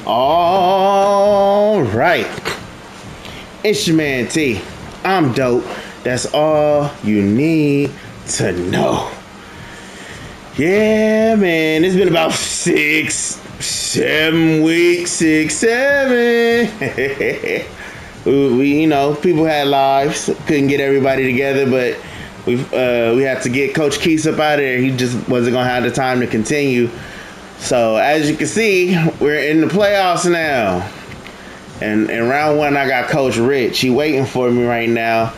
All right. It's your man T. I'm dope. That's all you need to know. Yeah, man. It's been about 7 weeks. 6, 7. we people had lives. Couldn't get everybody together, but we had to get Coach Keese up out of there. He just wasn't going to have the time to continue. So as you can see, we're in the playoffs now. And in round 1, I got Coach Rich. He waiting for me right now.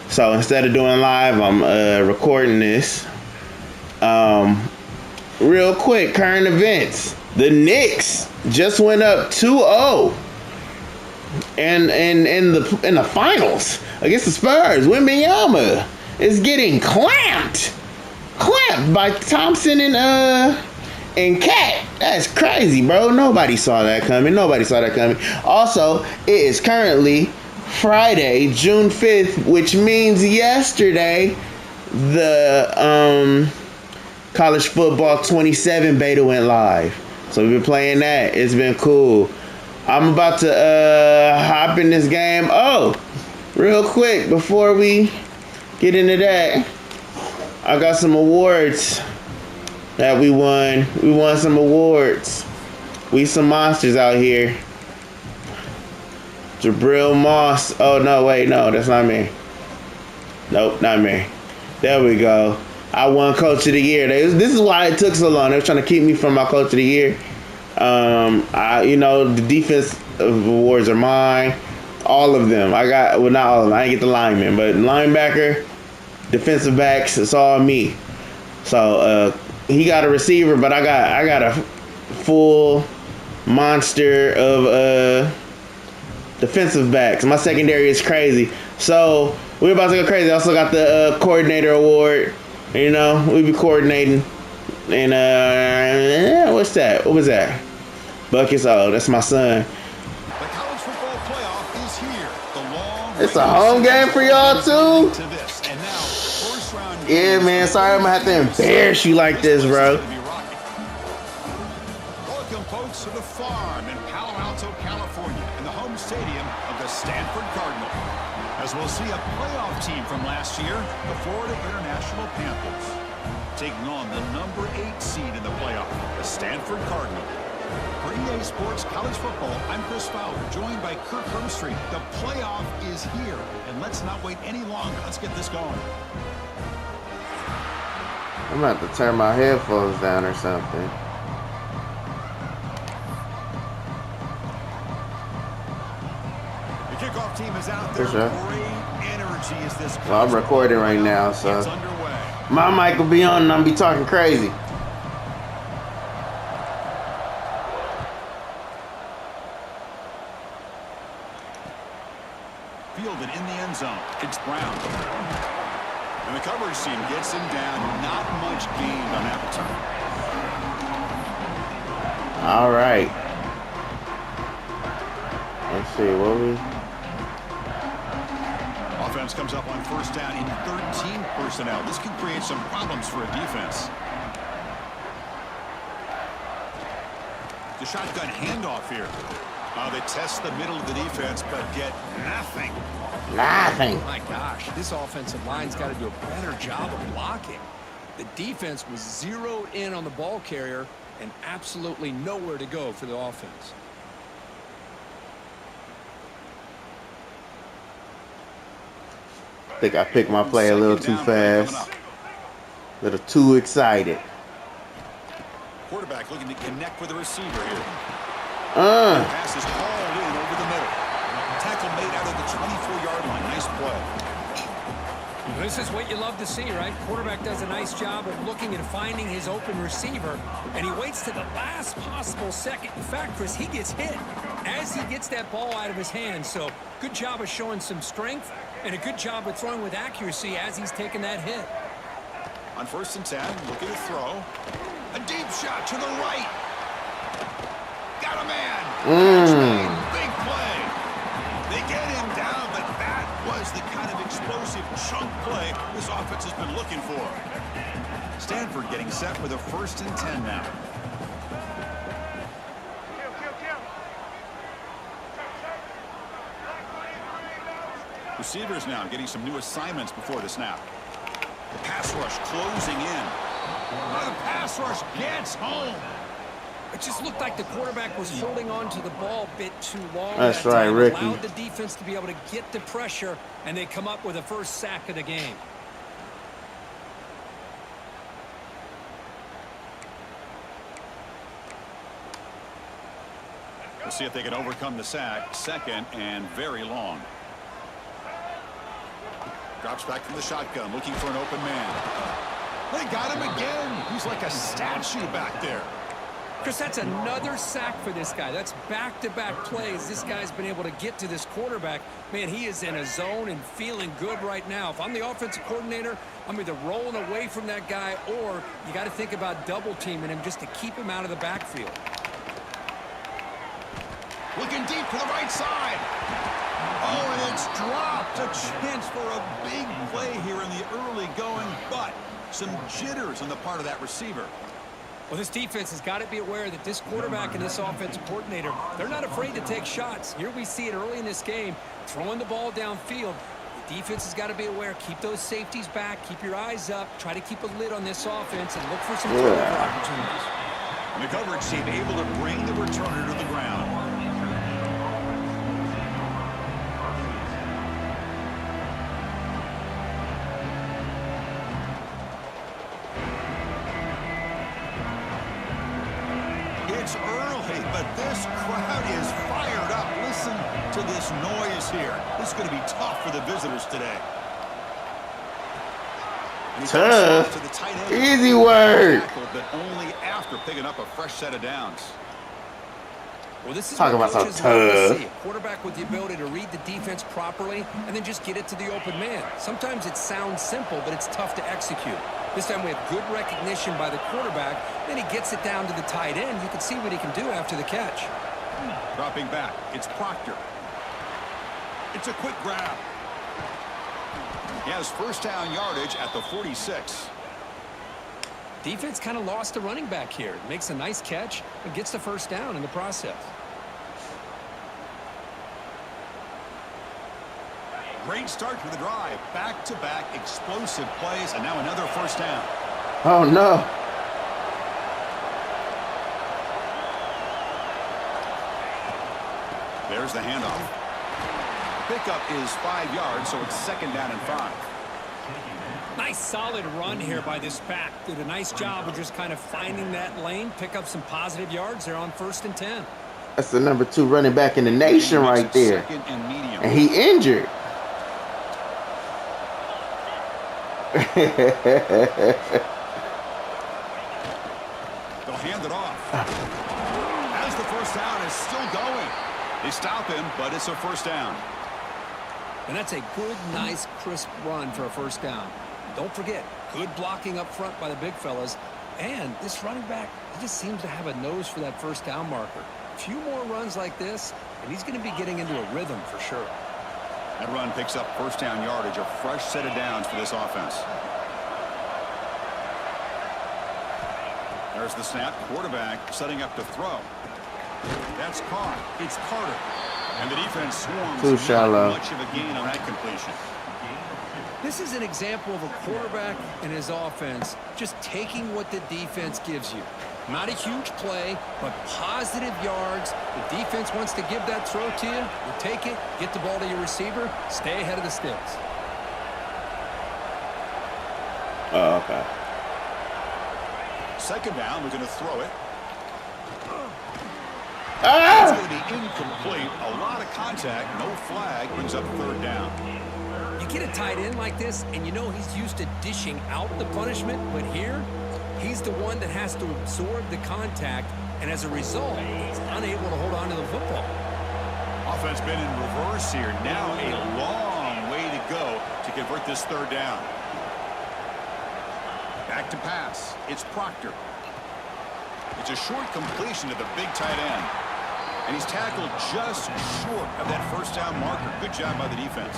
So instead of doing live, I'm recording this. Real quick, current events. The Knicks just went up 2-0 and in the finals against the Spurs. Wembanyama is getting clamped by Thompson and Cat. That's crazy, bro. Nobody saw that coming. Also, it is currently Friday, June 5th, which means yesterday, the College Football 27 beta went live. So we've been playing that. It's been cool. I'm about to hop in this game. Oh, real quick, before we get into that, I got some awards that we won. We won some awards. We some monsters out here. Jabril Moss. Oh, no, wait, no, that's not me. Nope, not me. There we go. I won Coach of the Year. This is why it took so long. They were trying to keep me from my Coach of the Year. The defense awards are mine. All of them. I got, well, not all of them. I didn't get the lineman, but linebacker, defensive backs, it's all me. So, he got a receiver, but I got a full monster of defensive backs. My secondary is crazy. So we're about to go crazy. I also got the coordinator award. We be coordinating. And what's that? What was that? Buckets. Oh, that's my son. The college football playoff is here. It's a home game for y'all too. Yeah, man. Sorry, I'm gonna have to embarrass you like this, bro. Welcome, folks, to the farm in Palo Alto, California, in the home stadium of the Stanford Cardinal. As we'll see a playoff team from last year, the Florida International Panthers, taking on the number 8 seed in the playoff, the Stanford Cardinal. For EA Sports College Football, I'm Chris Fowler, joined by Kirk Hermstreet. The playoff is here, and let's not wait any longer. Let's get this going. I'm about to turn my headphones down or something. The kickoff team is out there. Sure. Great energy as this. Well, I'm recording right now, so my mic will be on and I'll be talking crazy. Fielded in the end zone. It's Brown. And the coverage team gets him down. Not much gained on that return. All right. Let's see, what we... Offense comes up on first down in 13 personnel. This can create some problems for a defense. The shotgun handoff here. They test the middle of the defense, but get nothing. Nothing. My gosh, this offensive line's got to do a better job of blocking. The defense was zeroed in on the ball carrier and absolutely nowhere to go for the offense. I think I picked my play a little too fast. A little too excited. Quarterback looking to connect with the receiver here. Pass is hauled in over the middle. Tackle made out of the 24-yard line. Nice play. This is what you love to see, right? Quarterback does a nice job of looking and finding his open receiver, and he waits to the last possible second. In fact, Chris, he gets hit as he gets that ball out of his hand. So good job of showing some strength and a good job of throwing with accuracy as he's taking that hit. On 1st and 10, looking to throw. A deep shot to the right. Got a man. Big play. They get him down, but that was the kind of explosive chunk play this offense has been looking for. Stanford getting set with a 1st and 10 now. Receivers now getting some new assignments before the snap. The pass rush closing in. Oh, the pass rush gets home. It just looked like the quarterback was holding on to the ball a bit too long. That's that right, time. Ricky. Allowed the defense to be able to get the pressure, and they come up with the first sack of the game. We'll see if they can overcome the sack. Second and very long. Drops back from the shotgun, looking for an open man. They got him again. He's like a statue back there. Chris, that's another sack for this guy. That's back-to-back plays. This guy's been able to get to this quarterback. Man, he is in a zone and feeling good right now. If I'm the offensive coordinator, I'm either rolling away from that guy or you got to think about double-teaming him just to keep him out of the backfield. Looking deep to the right side. Oh, and it's dropped. A chance for a big play here in the early going, but some jitters on the part of that receiver. Well, this defense has got to be aware that this quarterback and this offensive coordinator, they're not afraid to take shots. Here we see it early in this game, throwing the ball downfield. The defense has got to be aware. Keep those safeties back. Keep your eyes up. Try to keep a lid on this offense and look for some turnover opportunities. And the coverage team able to bring the returner to the ground. It's early, but this crowd is fired up. Listen to this noise here. This is going to be tough for the visitors today. Tough. To the tight end. Easy work. But only after picking up a fresh set of downs. Well, this is Talk what about some coaches love to tough. see. A quarterback with the ability to read the defense properly and then just get it to the open man. Sometimes it sounds simple, but it's tough to execute. This time we have good recognition by the quarterback. Then he gets it down to the tight end. You can see what he can do after the catch. Dropping back. It's Proctor. It's a quick grab. He has first down yardage at the 46. Defense kind of lost a running back here. Makes a nice catch and gets the first down in the process. Great start to the drive. Back-to-back explosive plays, and now another first down. Oh, no. There's the handoff. Pickup is 5 yards, so it's second down and 5. Nice solid run here by this back. Did a nice job of just kind of finding that lane, pick up some positive yards there on 1st and 10. That's the number 2 running back in the nation right there. Second and medium. And he injured. They'll hand it off. As the first down is still going. They stop him, but it's a first down. And that's a good, nice, crisp run for a first down. Don't forget, good blocking up front by the big fellas. And this running back, he just seems to have a nose for that first down marker. A few more runs like this, and he's going to be getting into a rhythm for sure. That run picks up first down yardage, a fresh set of downs for this offense. There's the snap. Quarterback setting up to throw. That's caught. It's Carter. And the defense swarms. Too shallow. Not much of a gain on that completion. This is an example of a quarterback and his offense just taking what the defense gives you. Not a huge play, but positive yards. The defense wants to give that throw to you. You take it, get the ball to your receiver, stay ahead of the sticks. Oh, okay. Second down, we're going to throw it. It's Ah! going to be incomplete. A lot of contact, no flag, brings up third down. You get a tight end like this, and you know he's used to dishing out the punishment, but here, he's the one that has to absorb the contact, and as a result, he's unable to hold on to the football. Offense been in reverse here. Now a long way to go to convert this third down. Back to pass. It's Proctor. It's a short completion to the big tight end. And he's tackled just short of that first down marker. Good job by the defense.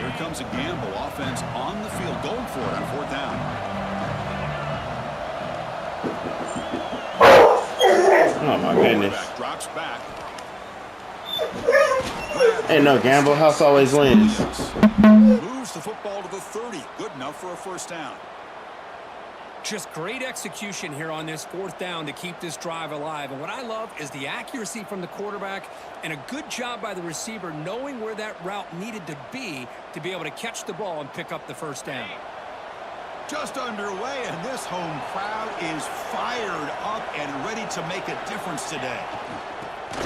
Here comes a gamble. Offense on the field, going for it on fourth down. Oh my goodness. Drops back. Ain't no gamble. House always wins. Moves the football to the 30. Good enough for a first down. Just great execution here on this 4th down to keep this drive alive. And what I love is the accuracy from the quarterback and a good job by the receiver knowing where that route needed to be able to catch the ball and pick up the first down. Just underway, and this home crowd is fired up and ready to make a difference today.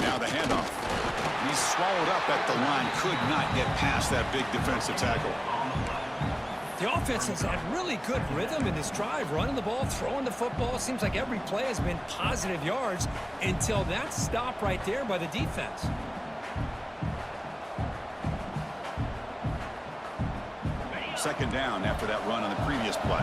Now the handoff. He's swallowed up at the line. Could not get past that big defensive tackle. The offense has had really good rhythm in this drive, running the ball, throwing the football. It seems like every play has been positive yards until that stop right there by the defense. Second down after that run on the previous play.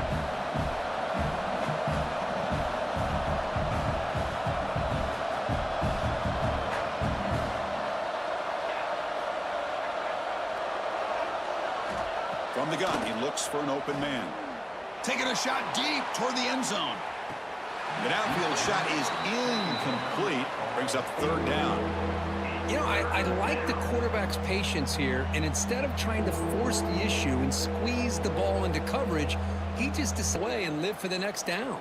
From the gun, he looks for an open man. Taking a shot deep toward the end zone. The downfield shot is incomplete. Brings up 3rd down. You know, I like the quarterback's patience here, and instead of trying to force the issue and squeeze the ball into coverage, he just decides away and live for the next down.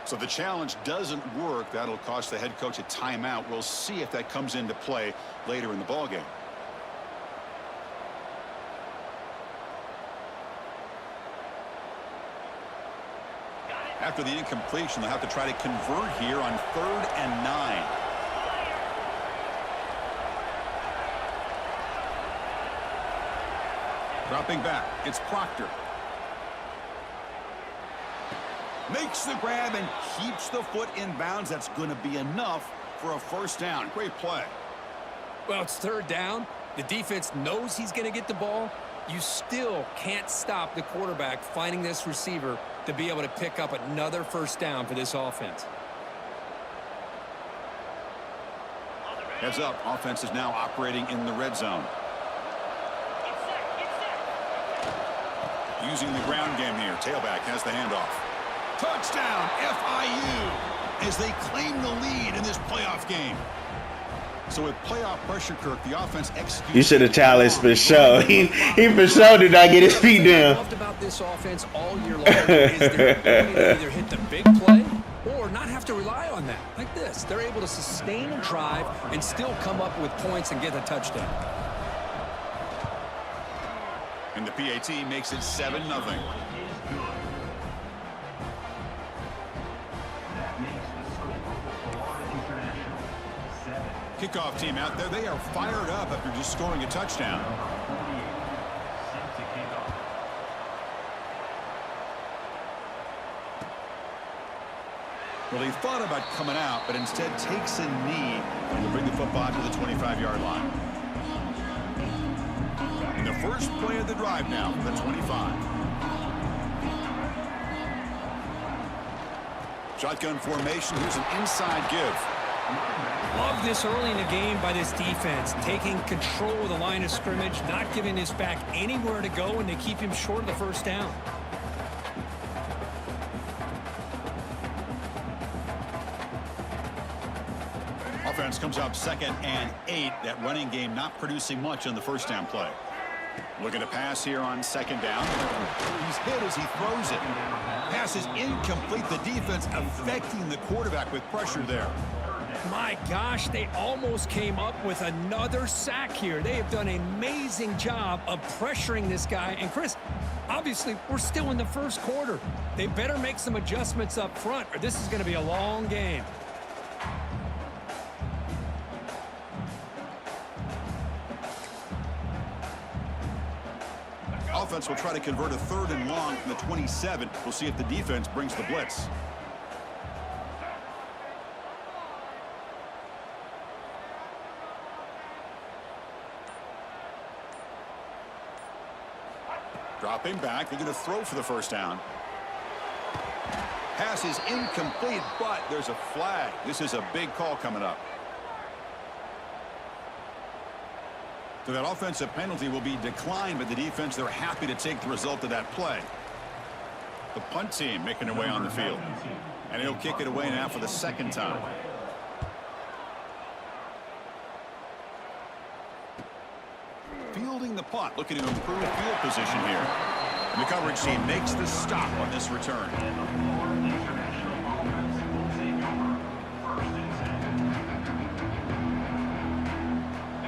So the challenge doesn't work. That'll cost the head coach a timeout. We'll see if that comes into play later in the ballgame. After the incompletion, they'll have to try to convert here on 3rd and 9. Dropping back, it's Proctor. Makes the grab and keeps the foot in bounds. That's going to be enough for a first down. Great play. Well, it's 3rd down. The defense knows he's going to get the ball. You still can't stop the quarterback finding this receiver to be able to pick up another first down for this offense. Heads up. Offense is now operating in the red zone. Using the ground game here. Tailback has the handoff. Touchdown, FIU, as they claim the lead in this playoff game. So with playoff pressure, Kirk, the offense executes. You should have challenged for sure. He for sure did not get his feet down. What I loved about this offense all year long is their ability to either hit the big play or not have to rely on that. Like this, they're able to sustain a drive and still come up with points and get a touchdown. And the PAT makes it 7-0. Kickoff team out there. They are fired up after just scoring a touchdown. Well, he thought about coming out, but instead takes a knee and will bring the football to the 25-yard line. And the first play of the drive now from the 25. Shotgun formation. Here's an inside give. Love this early in the game by this defense, taking control of the line of scrimmage, not giving this back anywhere to go, and they keep him short of the first down. Offense comes up 2nd and 8. That running game not producing much on the first down play. Looking to pass here on 2nd down. He's hit as he throws it. Pass is incomplete. The defense affecting the quarterback with pressure there. My gosh, they almost came up with another sack here. They have done an amazing job of pressuring this guy. And Chris, obviously, we're still in the first quarter. They better make some adjustments up front, or this is going to be a long game. Offense will try to convert a 3rd and long from the 27. We'll see if the defense brings the blitz. Dropping back, they're going to throw for the first down. Pass is incomplete, but there's a flag. This is a big call coming up. So that offensive penalty will be declined by the defense. They're happy to take the result of that play. The punt team making their way on the field. And he'll kick it away now for the second time. Fielding the punt, looking to improve field position here. And the coverage team makes the stop on this return.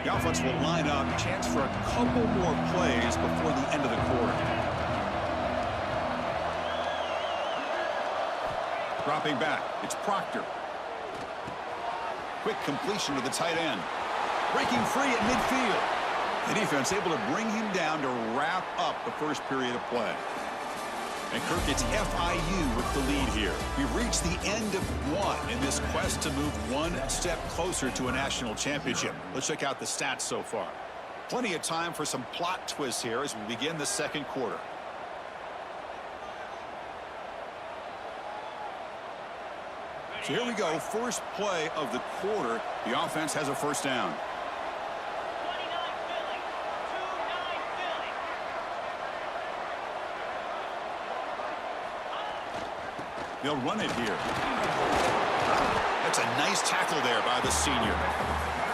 The offense will line up. Chance for a couple more plays before the end of the quarter. Dropping back, it's Proctor. Quick completion to the tight end. Breaking free at midfield. The defense able to bring him down to wrap up the first period of play. And Kirk, it's FIU with the lead here. We've reached the end of one in this quest to move one step closer to a national championship. Let's check out the stats so far. Plenty of time for some plot twists here as we begin the second quarter. So here we go. First play of the quarter. The offense has a first down. They'll run it here. That's a nice tackle there by the senior.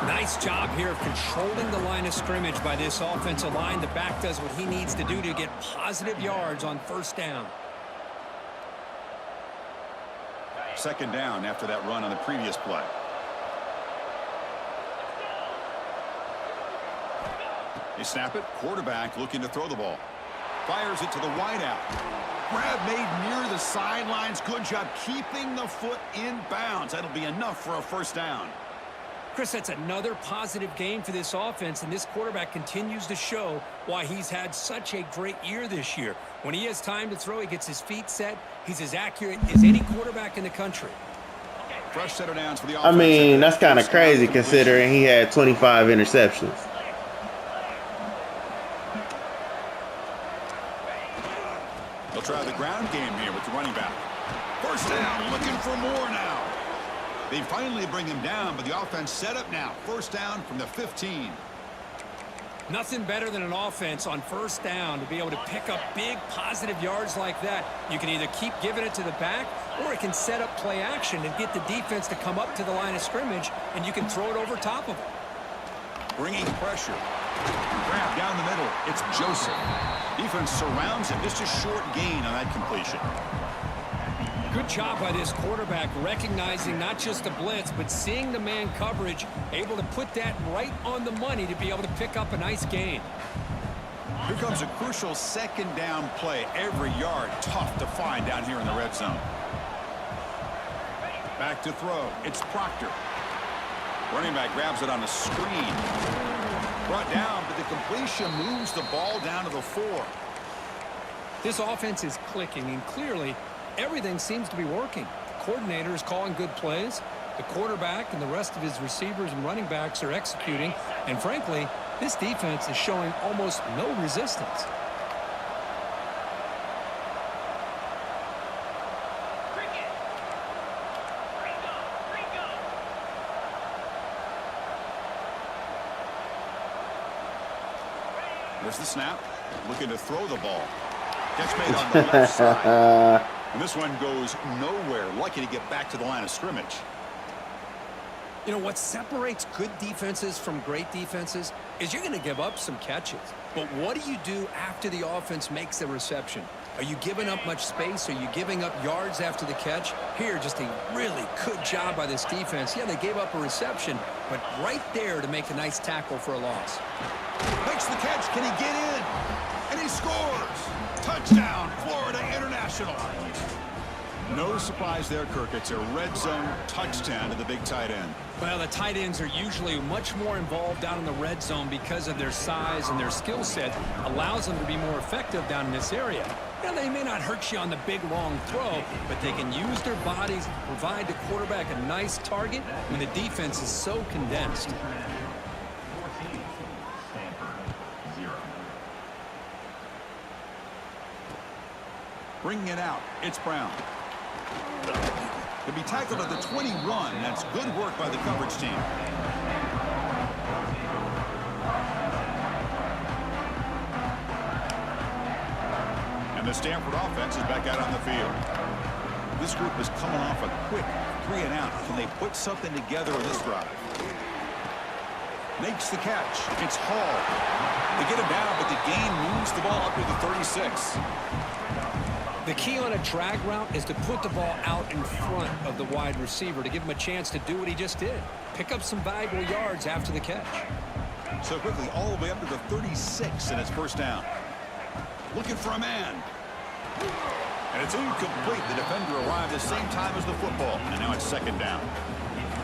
Nice job here of controlling the line of scrimmage by this offensive line. The back does what he needs to do to get positive yards on first down. Second down after that run on the previous play. They snap it. Quarterback looking to throw the ball. Fires it to the wideout. Grab made near the sidelines. Good job keeping the foot in bounds. That'll be enough for a first down. Chris, that's another positive game for this offense, and this quarterback continues to show why he's had such a great year this year. When he has time to throw, he gets his feet set. He's as accurate as any quarterback in the country. Fresh set of downs for the offense. I mean, that's kind of crazy considering he had 25 interceptions. They'll try the ground game here with the running back. First down, looking for more now. They finally bring him down, but the offense set up now. First down from the 15. Nothing better than an offense on first down to be able to pick up big positive yards like that. You can either keep giving it to the back, or it can set up play action and get the defense to come up to the line of scrimmage, and you can throw it over top of them. Bringing pressure. Grab down the middle. It's Joseph. Defense surrounds him. Just a short gain on that completion. Good job by this quarterback recognizing not just the blitz, but seeing the man coverage, able to put that right on the money to be able to pick up a nice gain. Here comes a crucial second down play. Every yard tough to find down here in the red zone. Back to throw. It's Proctor. Running back grabs it on the screen. Brought down, but the completion moves the ball down to the 4. This offense is clicking, and clearly everything seems to be working. The coordinator is calling good plays. The quarterback and the rest of his receivers and running backs are executing. And frankly, this defense is showing almost no resistance. There's the snap. Looking to throw the ball. Catch made on the left side. And this one goes nowhere. Lucky to get back to the line of scrimmage. You know, what separates good defenses from great defenses is you're going to give up some catches. But what do you do after the offense makes the reception? Are you giving up much space? Are you giving up yards after the catch? Here, just a really good job by this defense. Yeah, they gave up a reception, but right there to make a nice tackle for a loss. Makes the catch. Can he get in? And he scores. Touchdown, Florida International. No surprise there, Kirk. It's a red zone touchdown to the big tight end. Well, the tight ends are usually much more involved down in the red zone because of their size, and their skill set allows them to be more effective down in this area. Now, they may not hurt you on the big, long throw, but they can use their bodies to provide the quarterback a nice target when the defense is so condensed. Bringing it out, it's Brown. To be tackled at the 21. That's good work by the coverage team. And the Stanford offense is back out on the field. This group is coming off a quick 3-and-out. Can they put something together in this drive? Makes the catch. It's Hall. They get him down, but the gain moves the ball up to the 36. The key on a drag route is to put the ball out in front of the wide receiver to give him a chance to do what he just did. Pick up some valuable yards after the catch. So quickly, all the way up to the 36, and it's first down. Looking for a man. And it's incomplete. The defender arrived at the same time as the football, and now it's second down.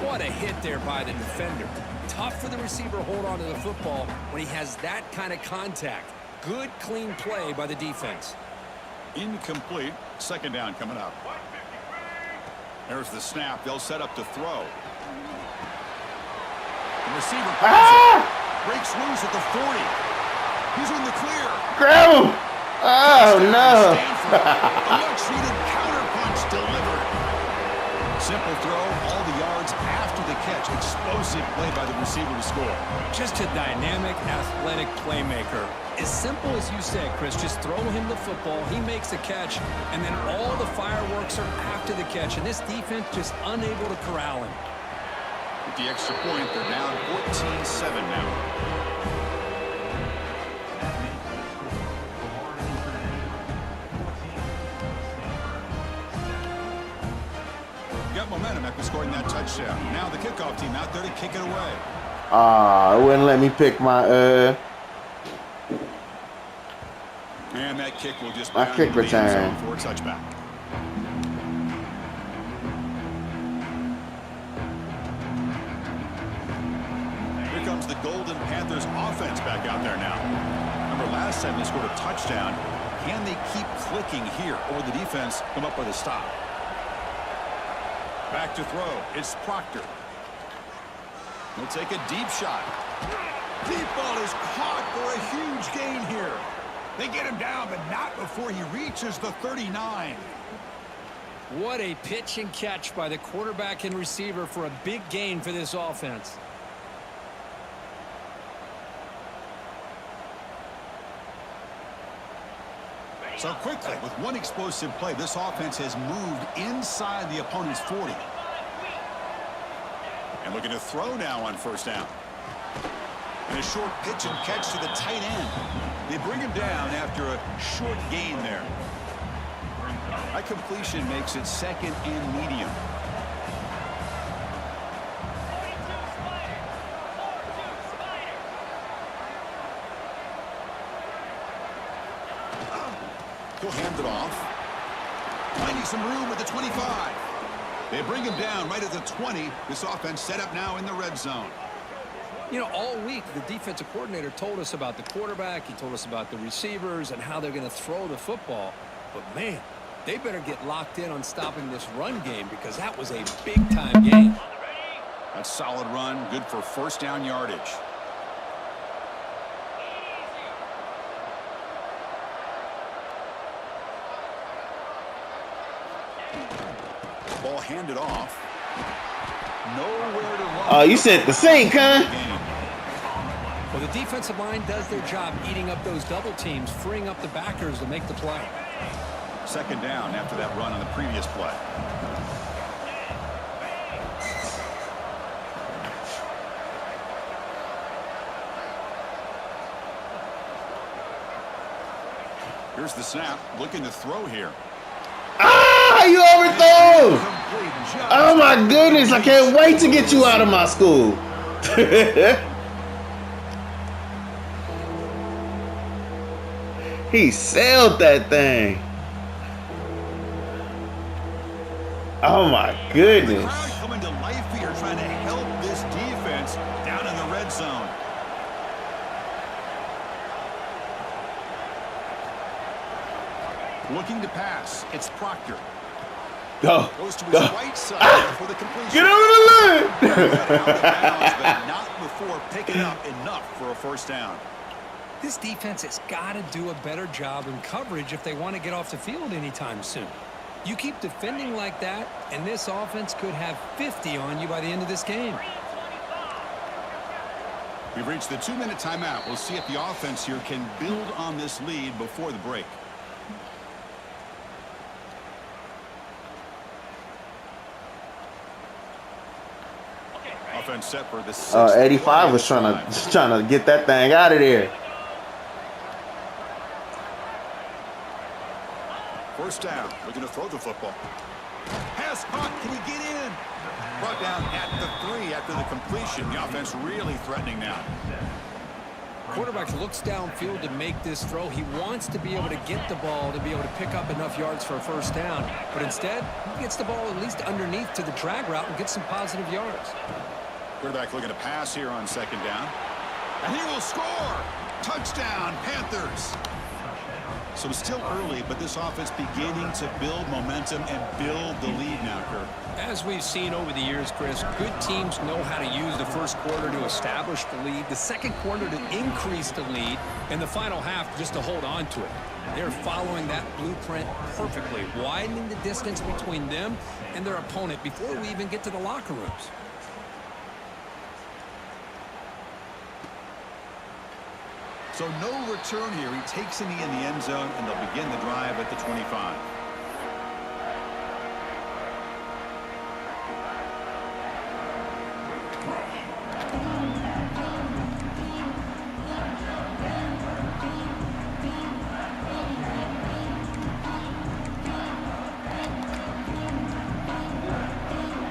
What a hit there by the defender. Tough for the receiver to hold on to the football when he has that kind of contact. Good, clean play by the defense. Incomplete. Second down coming up. There's the snap. They'll set up to throw. The receiver breaks loose at the 40. He's in the clear. Grab him! Oh, no. A much-needed counterpunch delivered. Simple throw, all the yards after the catch. Explosive play by the receiver to score. Just a dynamic, athletic playmaker. As simple as you said, Chris, just throw him the football, he makes the catch, and then all the fireworks are after the catch, and this defense just unable to corral him. With the extra point, they're down 14-7 now. Got momentum after scoring that touchdown. Now the kickoff team out there to kick it away. It wouldn't let me pick my And that kick will just my kick return for a touchback. Here comes the Golden Panthers offense back out there now. Remember last time they scored a touchdown. Can they keep clicking here, or will the defense come up with a stop? Back to throw. It's Proctor. He'll take a deep shot. Deep ball is caught for a huge gain here. They get him down, but not before he reaches the 39. What a pitch and catch by the quarterback and receiver for a big gain for this offense. So quickly, with one explosive play, this offense has moved inside the opponent's 40. And looking to throw now on first down. And a short pitch and catch to the tight end. They bring him down after a short gain there. That completion makes it second and medium. He'll hand it off. Finding some room at the 25. They bring him down right at the 20. This offense set up now in the red zone. You know, all week, the defensive coordinator told us about the quarterback. He told us about the receivers and how they're going to throw the football. But, man, they better get locked in on stopping this run game because that was a big-time game. That's solid run, good for first down yardage. Ball handed off. Nowhere to run. Oh, you said the sink, huh? Well, the defensive line does their job eating up those double teams, freeing up the backers to make the play. Second down after that run on the previous play. Here's the snap, looking to throw here. Ah, you overthrow! Oh my goodness, I can't wait to get you out of my school. He sailed that thing. Oh my goodness. The crowd coming to life here, trying to help this defense down in the red zone. Looking to pass. It's Proctor. Go. Goes to his right side for the completion. Get over the line. Out of bounds, but not before picking up enough for a first down. This defense has got to do a better job in coverage if they want to get off the field anytime soon. You keep defending like that, and this offense could have 50 on you by the end of this game. We've reached the 2-minute timeout. We'll see if the offense here can build on this lead before the break. Offense set for the 6th 85 was trying to get that thing out of there. First down, looking to throw the football. Pass caught, can he get in? Brought down at the 3 after the completion. The offense really threatening now. Quarterback looks downfield to make this throw. He wants to be able to get the ball to be able to pick up enough yards for a first down. But instead, he gets the ball at least underneath to the drag route and gets some positive yards. Quarterback looking to pass here on 2nd down. And he will score! Touchdown, Panthers! So it's still early, but this offense beginning to build momentum and build the lead now, Kirk. As we've seen over the years, Chris, good teams know how to use the first quarter to establish the lead, the second quarter to increase the lead, and the final half just to hold on to it. They're following that blueprint perfectly, widening the distance between them and their opponent before we even get to the locker rooms. So no return here. He takes it in the end zone, and they'll begin the drive at the 25.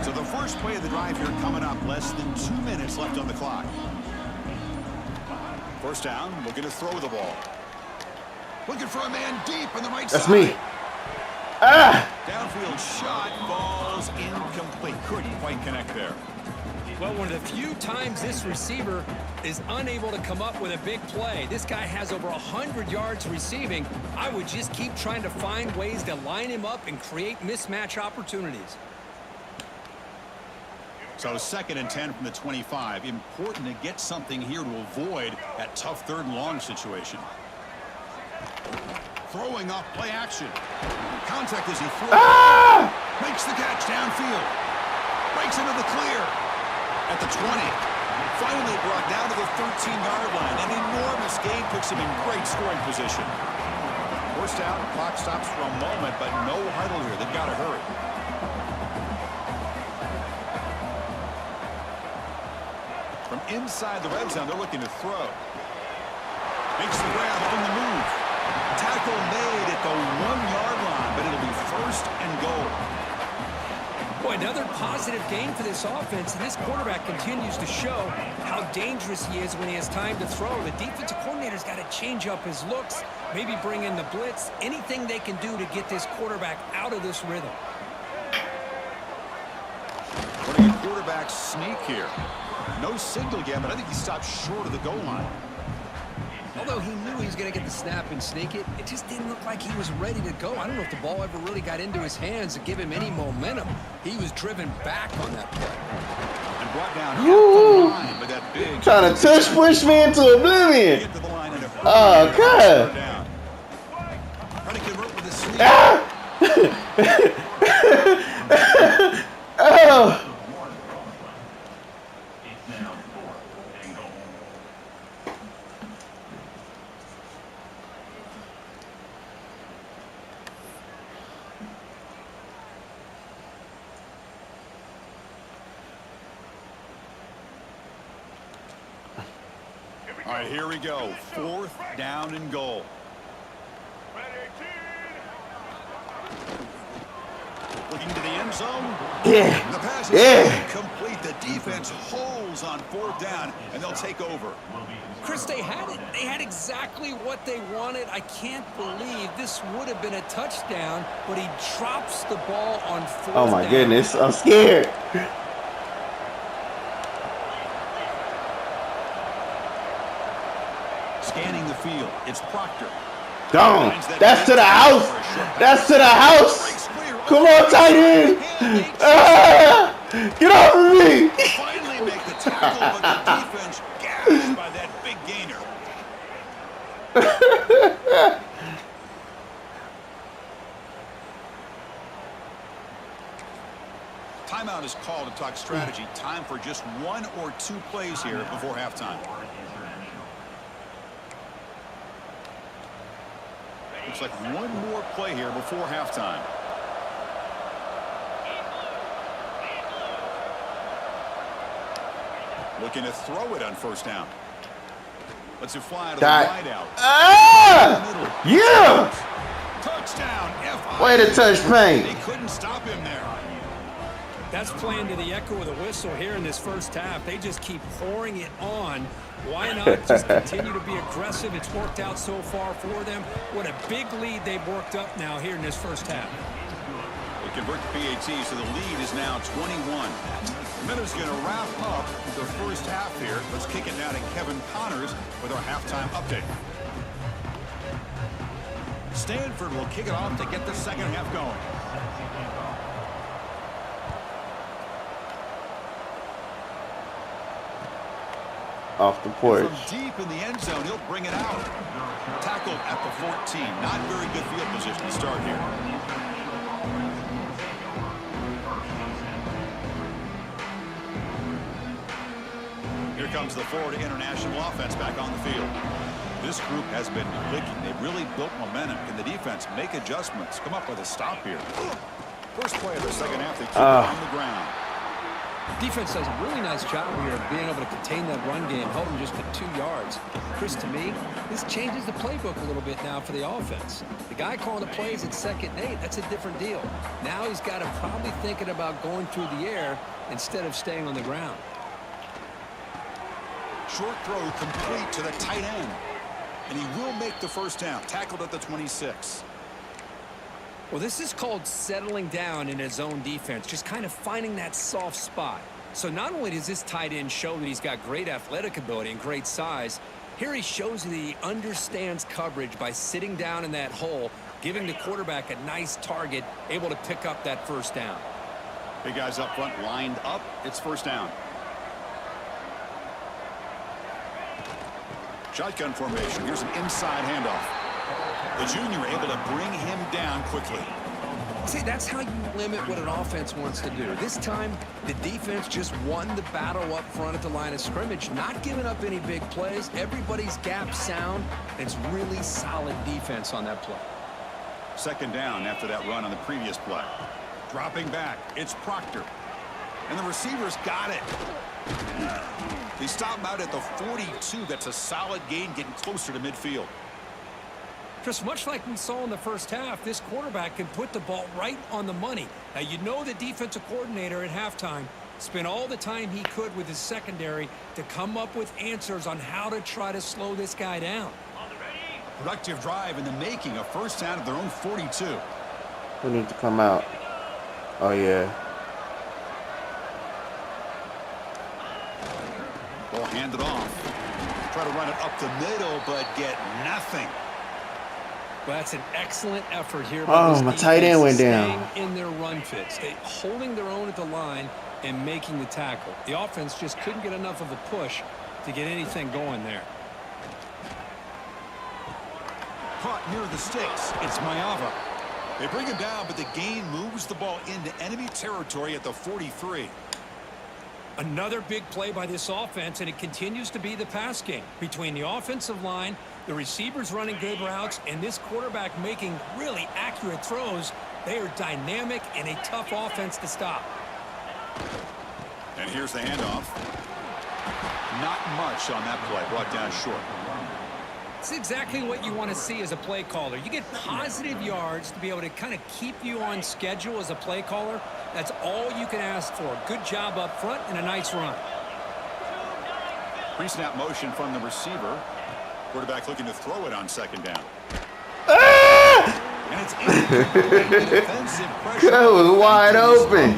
So the first play of the drive here coming up. Less than 2 minutes left on the clock. First down, looking to throw the ball. Looking for a man deep on the right side. That's me. Ah! Downfield shot, falls incomplete. Couldn't quite connect there. Well, one of the few times this receiver is unable to come up with a big play. This guy has over 100 yards receiving. I would just keep trying to find ways to line him up and create mismatch opportunities. So 2nd and 10 from the 25. Important to get something here to avoid that tough 3rd and long situation. Throwing off play action. Contact as he throws. Ah! Makes the catch downfield. Breaks into the clear. At the 20. Finally brought down to the 13-yard line. An enormous gain puts him in great scoring position. First down, clock stops for a moment, but no huddle here. They've got to hurry. From inside the red zone, they're looking to throw. Makes the grab on the move. Tackle made at the 1-yard line, but it'll be 1st and goal. Boy, another positive game for this offense, and this quarterback continues to show how dangerous he is when he has time to throw. The defensive coordinator's got to change up his looks, maybe bring in the blitz, anything they can do to get this quarterback out of this rhythm. Running a quarterback sneak here. No signal again, but I think he stopped short of the goal line. Although he knew he was going to get the snap and sneak it, it just didn't look like he was ready to go. I don't know if the ball ever really got into his hands to give him any momentum. He was driven back on that play. And brought down at the line with that big... Trying to tush push me into oblivion. Get to the line and Oh, God. Trying to convert with a sneak. Ah! Oh! All right, here we go. 4th down and goal. Looking to the end zone. Yeah. The pass is incomplete. The defense holds on 4th down, and they'll take over. Chris, they had it. They had exactly what they wanted. I can't believe this would have been a touchdown, but he drops the ball on 4th down. Oh, my goodness. I'm scared. Scanning the field. It's Proctor. Gone. That's to the house. That's to the house. Come on, tight end. Ah, get off of me. Finally make the tackle, but the defense gashed by that big gainer. Timeout is called to talk strategy. Time for just 1 or 2 plays here before halftime. Looks like 1 more play here before halftime. Looking to throw it on first down. Let's it fly to the Got wide out. Ah! Yeah! Touchdown. Way to touch paint. They couldn't stop him there. That's playing to the echo of the whistle here in this first half. They just keep pouring it on. Why not just continue to be aggressive? It's worked out so far for them. What a big lead they've worked up now here in this first half. They convert to PAT, so the lead is now 21. Minutes going to wrap up the first half here. Let's kick it now to Kevin Connors with our halftime update. Stanford will kick it off to get the second half going. Off the porch. From deep in the end zone, he'll bring it out. Tackled at the 14. Not very good field position to start here. Here comes the Florida International offense back on the field. This group has been clicking. They've really built momentum. Can the defense make adjustments? Come up with a stop here. First play of the second half, they keep it on the ground. Defense does a really nice job here of being able to contain that run game, held them just to 2 yards. Chris, to me, this changes the playbook a little bit now for the offense. The guy calling the plays at 2nd and 8, that's a different deal. Now he's got him probably thinking about going through the air instead of staying on the ground. Short throw complete to the tight end. And he will make the first down. Tackled at the 26. Well, this is called settling down in his own defense, just kind of finding that soft spot. So not only does this tight end show that he's got great athletic ability and great size, here he shows that he understands coverage by sitting down in that hole, giving the quarterback a nice target, able to pick up that first down. Big guys up front lined up. It's first down. Shotgun formation. Here's an inside handoff. The junior able to bring him down quickly. See, that's how you limit what an offense wants to do. This time, the defense just won the battle up front at the line of scrimmage, not giving up any big plays. Everybody's gap sound. It's really solid defense on that play. Second down after that run on the previous play. Dropping back. It's Proctor. And the receivers got it. They stop him out at the 42. That's a solid gain, getting closer to midfield. Just much like we saw in the first half, this quarterback can put the ball right on the money. Now, you know the defensive coordinator at halftime spent all the time he could with his secondary to come up with answers on how to try to slow this guy down. A productive drive in the making, a first down at their own 42. Who needs to come out? Oh, yeah. Ball handed off. Try to run it up the middle, but get nothing. Well, that's an excellent effort here. Oh, my tight end went down. In their run fits, they holding their own at the line and making the tackle. The offense just couldn't get enough of a push to get anything going there. Caught near the sticks. It's Mayava. They bring him down, but the gain moves the ball into enemy territory at the 43. Another big play by this offense, and it continues to be the pass game between the offensive line, the receivers running good routes, and this quarterback making really accurate throws. They are dynamic and a tough offense to stop. And here's the handoff. Not much on that play. Brought down short. It's exactly what you want to see as a play caller. You get positive yards to be able to kind of keep you on schedule as a play caller. That's all you can ask for. Good job up front and a nice run. Pre-snap motion from the receiver. Quarterback looking to throw it on second down. And it's defensive pressure. That was wide open.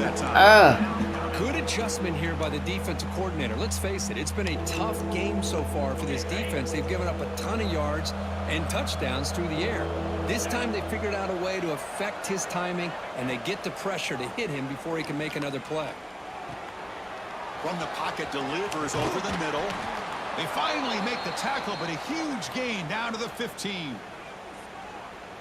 Good adjustment here by the defensive coordinator. Let's face it, it's been a tough game so far for this defense. They've given up a ton of yards and touchdowns through the air. This time they figured out a way to affect his timing, and they get the pressure to hit him before he can make another play. From the pocket, delivers over the middle. They finally make the tackle, but a huge gain down to the 15.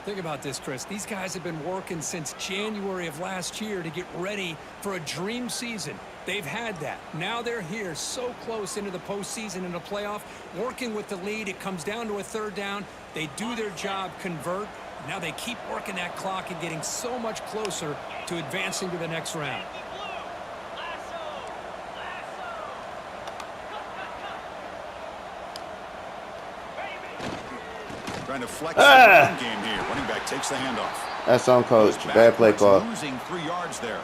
Think about this, Chris. These guys have been working since January of last year to get ready for a dream season. They've had that. Now they're here so close into the postseason and the playoff, working with the lead. It comes down to a third down. They do their job, convert. Now they keep working that clock and getting so much closer to advancing to the next round. Trying to flex the run game here. Running back takes the handoff. That's on coach. Bad play call. Losing 3 yards there.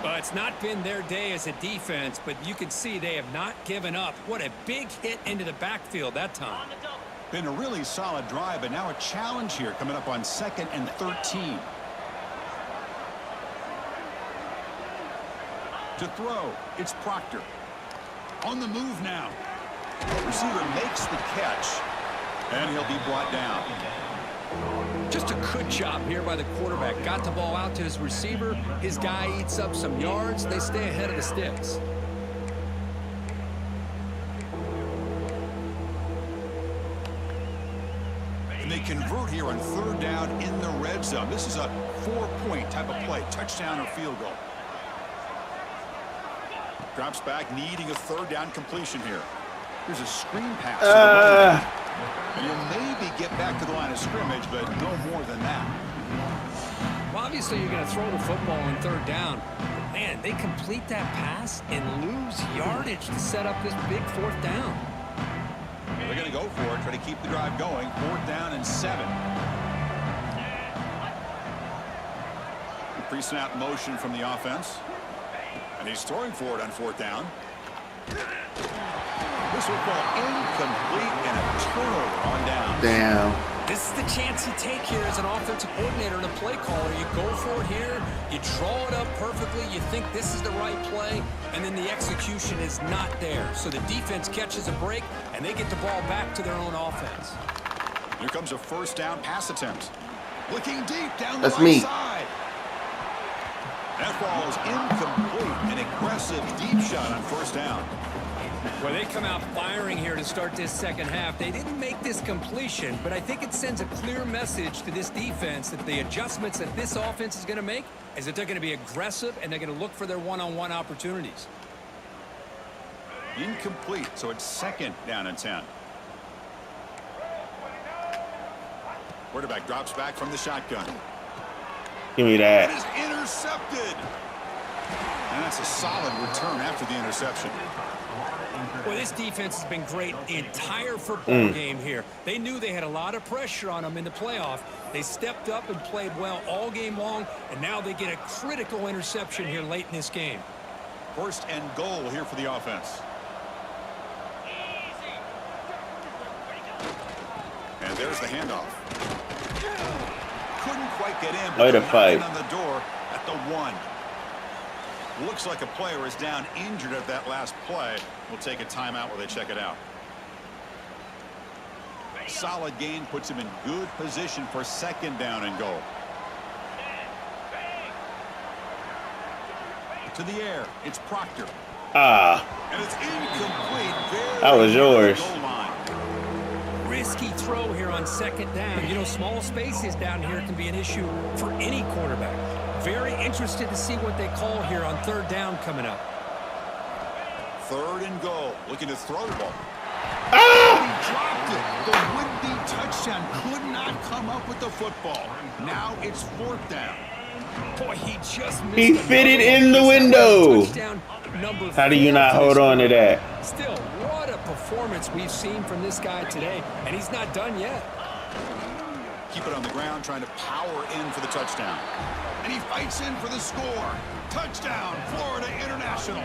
Well, it's not been their day as a defense, but you can see they have not given up. What a big hit into the backfield that time. Been a really solid drive, but now a challenge here coming up on 2nd and 13. To throw, it's Proctor. On the move now. Receiver makes the catch, and he'll be brought down. Just a good job here by the quarterback. Got the ball out to his receiver. His guy eats up some yards. They stay ahead of the sticks. And they convert here on 3rd down in the red zone. This is a 4-point type of play, touchdown or field goal. Drops back, needing a 3rd down completion here. Here's a screen pass. And you'll maybe get back to the line of scrimmage, but no more than that. Well, obviously, you're going to throw the football on 3rd down. But man, they complete that pass and lose yardage to set up this big 4th down. They're going to go for it, try to keep the drive going. 4th down and 7. Pre-snap motion from the offense. And he's throwing for it on 4th down. This will fall incomplete and a turnover on down. Damn. This is the chance you take here as an offensive coordinator and a play caller. You go for it here, you draw it up perfectly, you think this is the right play, and then the execution is not there. So the defense catches a break, and they get the ball back to their own offense. Here comes a 1st down pass attempt. Looking deep down the right side. That ball is incomplete. An aggressive deep shot on 1st down. Well, they come out firing here to start this 2nd half. They didn't make this completion, but I think it sends a clear message to this defense that the adjustments that this offense is going to make is that they're going to be aggressive and they're going to look for their one-on-one opportunities. Incomplete, so it's 2nd down and 10. Quarterback drops back from the shotgun. Give me that. It is intercepted. And that's a solid return after the interception. Well, this defense has been great the entire football game here. They knew they had a lot of pressure on them in the playoff. They stepped up and played well all game long, and now they get a critical interception here late in this game. 1st and goal here for the offense. And there's the handoff. Couldn't quite get in, but knocking on the door at the 1. Looks like a player is down injured at that last play. We'll take a timeout while they check it out. Solid gain puts him in good position for 2nd down and goal. To the air, it's Proctor. And it's incomplete. That was yours. Risky throw here on 2nd down. You know, small spaces down here can be an issue for any quarterback. Very interested to see what they call here on 3rd down coming up. 3rd and goal. Looking to throw the ball. He dropped it. The would-be touchdown could not come up with the football. Now it's 4th down. Boy, he just missed. He fitted in the window. How do you not hold on to that? Still, what a performance we've seen from this guy today, and he's not done yet. Keep it on the ground, trying to power in for the touchdown. And he fights in for the score. Touchdown, Florida International.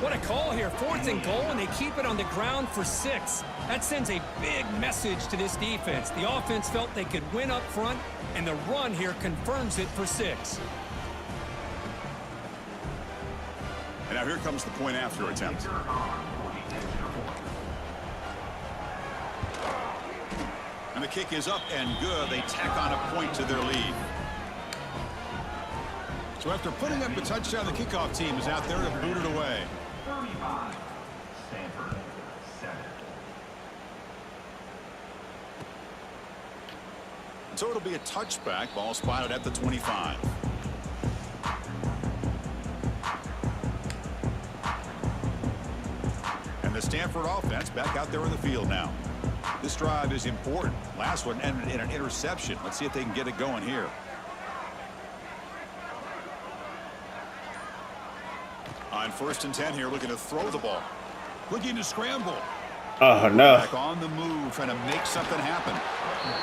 What a call here. 4th and goal, and they keep it on the ground for 6. That sends a big message to this defense. The offense felt they could win up front, and the run here confirms it for 6. And now here comes the point after attempt. And the kick is up and good. They tack on a point to their lead. So after putting up a touchdown, the kickoff team is out there to boot it away. So it'll be a touchback. Ball spotted at the 25. And the Stanford offense back out there in the field now. This drive is important. Last one ended in an interception. Let's see if they can get it going here. On 1st and 10 here, looking to throw the ball. Looking to scramble. Oh, no. Back on the move, trying to make something happen.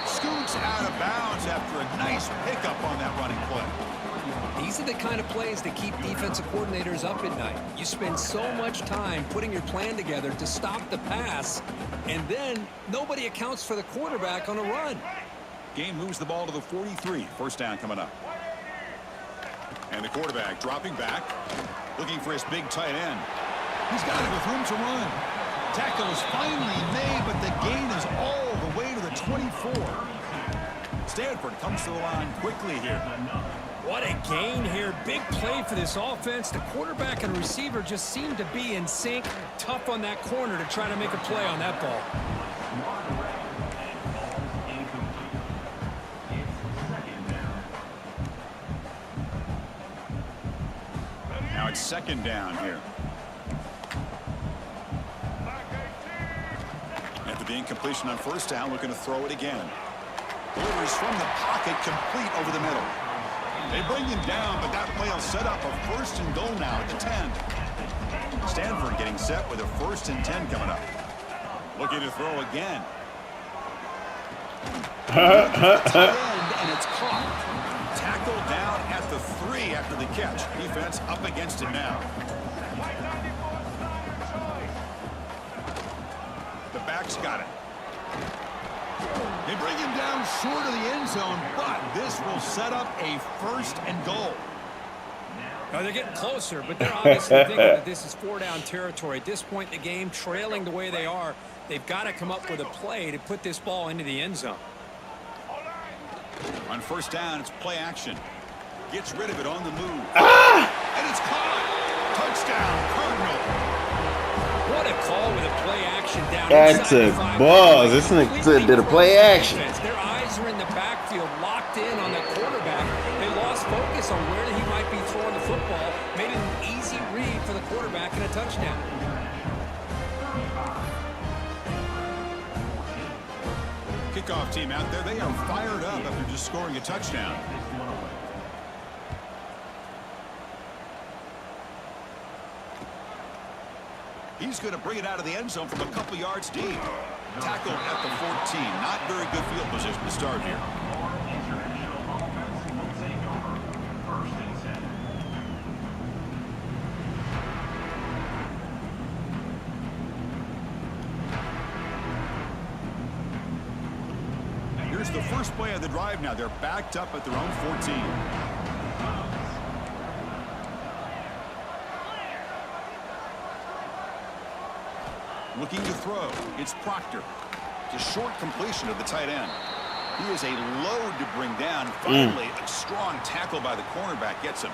Scoots out of bounds after a nice pickup on that running play. These are the kind of plays that keep defensive coordinators up at night. You spend so much time putting your plan together to stop the pass, and then nobody accounts for the quarterback on a run. Game moves the ball to the 43. First down coming up. And the quarterback dropping back, looking for his big tight end. He's got it with room to run. Tackle is finally made, but the gain is all the way to the 24. Stanford comes to the line quickly here. What a gain here. Big play for this offense. The quarterback and receiver just seem to be in sync. Tough on that corner to try to make a play on that ball. Now it's second down here. After the incompletion on first down, looking to throw it again. Delivers from the pocket, complete over the middle. They bring him down, but that play will set up a first and goal now at the 10. Stanford getting set with a first and 10 coming up. Looking to throw again. And it's caught. Tackled down at the 3 after the catch. Defense up against it now. The back's got it. They bring him down short of the end zone, but this will set up a first and goal. They're getting closer, but they're obviously thinking that this is 4-down territory. At this point in the game, trailing the way they are, they've got to come up with a play to put this ball into the end zone. On first down, it's play action. Gets rid of it on the move. And it's caught. Touchdown, Cardinal. What a call with a play action down That's inside a the 5. buzz. This nigga did a play action. Their eyes are in the backfield, locked in on the quarterback. They lost focus on where he might be throwing the football. Made it an easy read for the quarterback and a touchdown. Kickoff team out there, they are fired up after just scoring a touchdown. He's going to bring it out of the end zone from a couple yards deep. Tackled at the 14. Not very good field position to start here. Here's the first play of the drive now. They're backed up at their own 14. Looking to throw. It's Proctor. It's a short completion of the tight end. He is a load to bring down. Finally, a strong tackle by the cornerback gets him.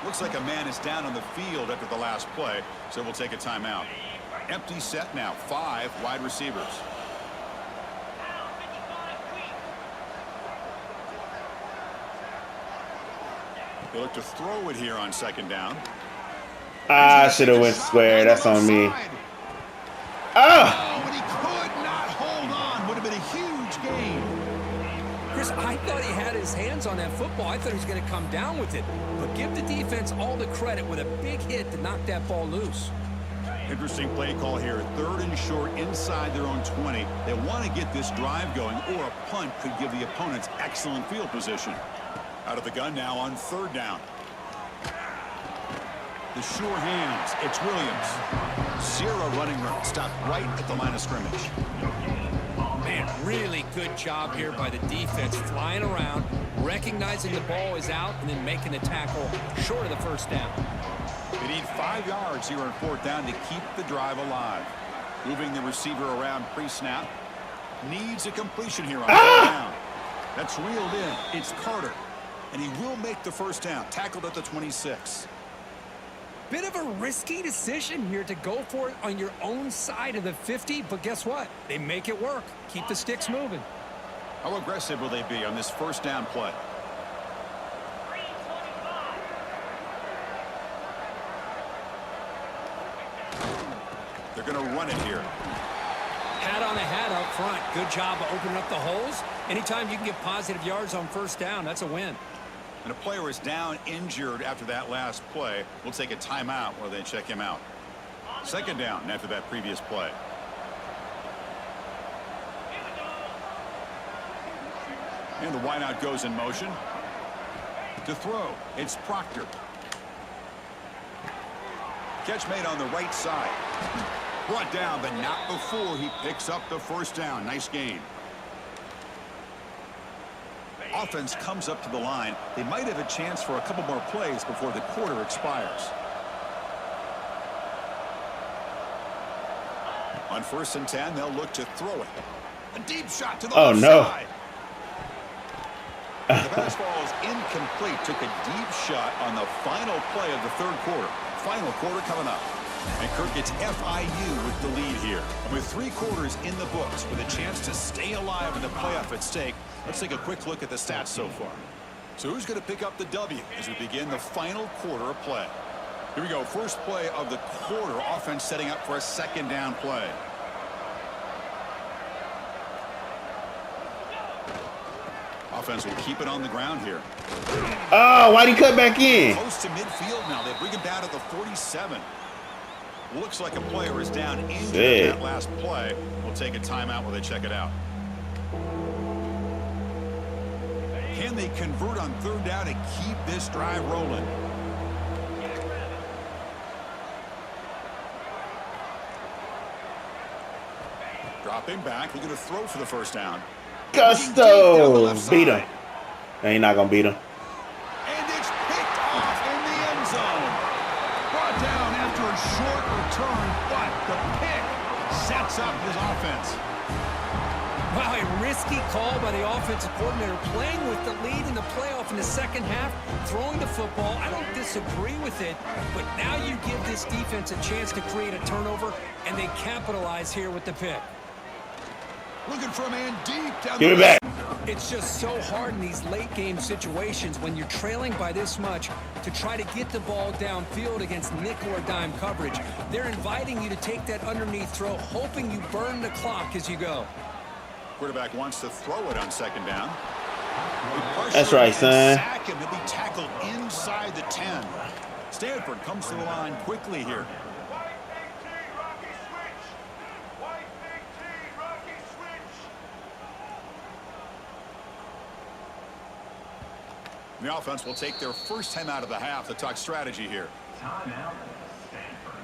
Looks like a man is down on the field after the last play, so we'll take a timeout. Empty set now. 5 wide receivers. They look to throw it here on second down. I should have went square. That's on me. Oh, and he could not hold on. Would have been a huge gain. Chris, I thought he had his hands on that football. I thought he was going to come down with it. But give the defense all the credit with a big hit to knock that ball loose. Interesting play call here. 3rd and short inside their own 20. They want to get this drive going, or a punt could give the opponents excellent field position. Out of the gun now on 3rd down. The sure hands. It's Williams. 0 running room. Stopped right at the line of scrimmage. Man, really good job here by the defense, flying around, recognizing the ball is out, and then making the tackle short of the first down. They need 5 yards here on 4th down to keep the drive alive. Moving the receiver around pre-snap. Needs a completion here on 4th down. That's reeled in. It's Carter. And he will make the first down. Tackled at the 26. Bit of a risky decision here to go for it on your own side of the 50, but guess what? They make it work. Keep the sticks moving. How aggressive will they be on this first down play? They're going to run it here. Hat on a hat up front. Good job of opening up the holes. Anytime you can get positive yards on first down, that's a win. And a player is down injured after that last play. We'll take a timeout while they check him out. Second down after that previous play. And the wideout goes in motion. To throw, it's Proctor. Catch made on the right side. Brought down, but not before he picks up the first down. Nice gain. Offense comes up to the line. They might have a chance for a couple more plays before the quarter expires. On 1st and 10, they'll look to throw it. A deep shot to the left side. The fastball is incomplete. Took a deep shot on the final play of the 3rd quarter. Final quarter coming up. And Kirk gets FIU with the lead here. And with 3 quarters in the books, with a chance to stay alive in the playoff at stake, let's take a quick look at the stats so far. So who's going to pick up the W as we begin the final quarter of play? Here we go. First play of the quarter. Offense setting up for a 2nd down play. Offense will keep it on the ground here. Oh, why'd he cut back in? Close to midfield now. They bring him down at the 47. Looks like a player is down injured in that last play. We'll take a timeout while they check it out. Can they convert on 3rd down and keep this drive rolling? Dropping back. He's going to throw for the first down. Gusto! Beat him. No, he's not going to beat him. And it's picked off in the end zone. Brought down after a short return, but the pick sets up his offense. Wow, a risky call by the offensive coordinator, playing with the lead in the playoff in the 2nd half, throwing the football. I don't disagree with it, but now you give this defense a chance to create a turnover, and they capitalize here with the pick. Looking for a man deep down. Give it back. It's just so hard in these late game situations when you're trailing by this much to try to get the ball downfield against nickel or dime coverage. They're inviting you to take that underneath throw, hoping you burn the clock as you go. Quarterback wants to throw it on 2nd down. That's right, son. Sack him to be tackled inside the 10. Stanford comes to the line quickly here. The offense will take their first time out of the half to talk strategy here. Timeout, Stanford.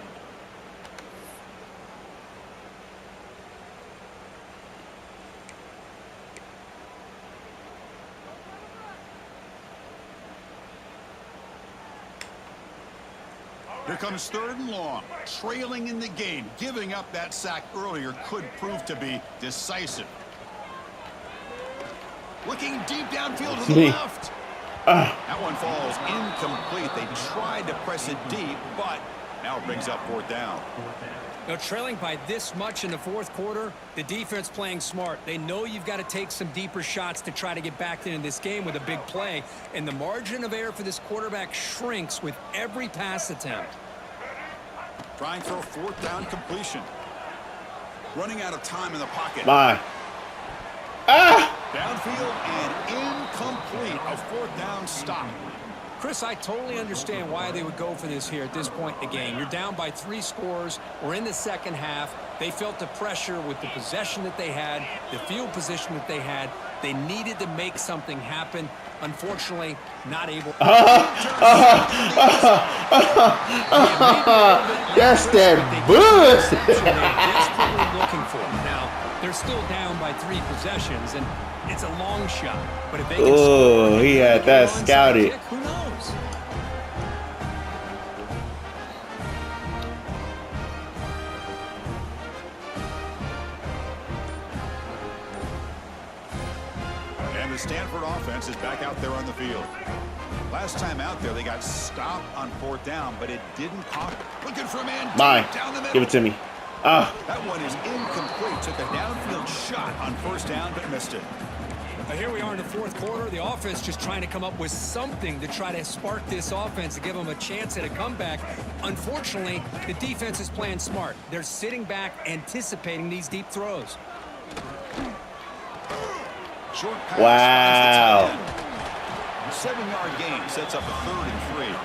Here comes 3rd and long. Trailing in the game. Giving up that sack earlier could prove to be decisive. Looking deep downfield to the left. That one falls incomplete. They tried to press it deep, but now it brings up 4th down. Now, trailing by this much in the 4th quarter, the defense playing smart. They know you've got to take some deeper shots to try to get back into this game with a big play, and the margin of error for this quarterback shrinks with every pass attempt. Trying for a 4th down completion. Running out of time in the pocket. Downfield and incomplete. A 4th down stop. Chris, I totally understand why they would go for this here at this point in the game. You're down by 3 scores. We're in the 2nd half. They felt the pressure with the possession that they had, the field position that they had. They needed to make something happen. Unfortunately, not able. That's that bush. Desperately looking for it. Now, they're still down by 3 possessions, and it's a long shot. But if they can score, he had that scouted. Kick, who knows? And the Stanford offense is back out there on the field. Last time out there, they got stopped on 4th down, but it didn't pop. Looking for a man deep down the middle. Give it to me. That one is incomplete. Took a downfield shot on 1st down, but missed it. Now here we are in the 4th quarter. The offense just trying to come up with something to try to spark this offense to give them a chance at a comeback. Unfortunately, the defense is playing smart. They're sitting back, anticipating these deep throws. Short pass. Wow. 7-yard gain sets up a 3rd and 3.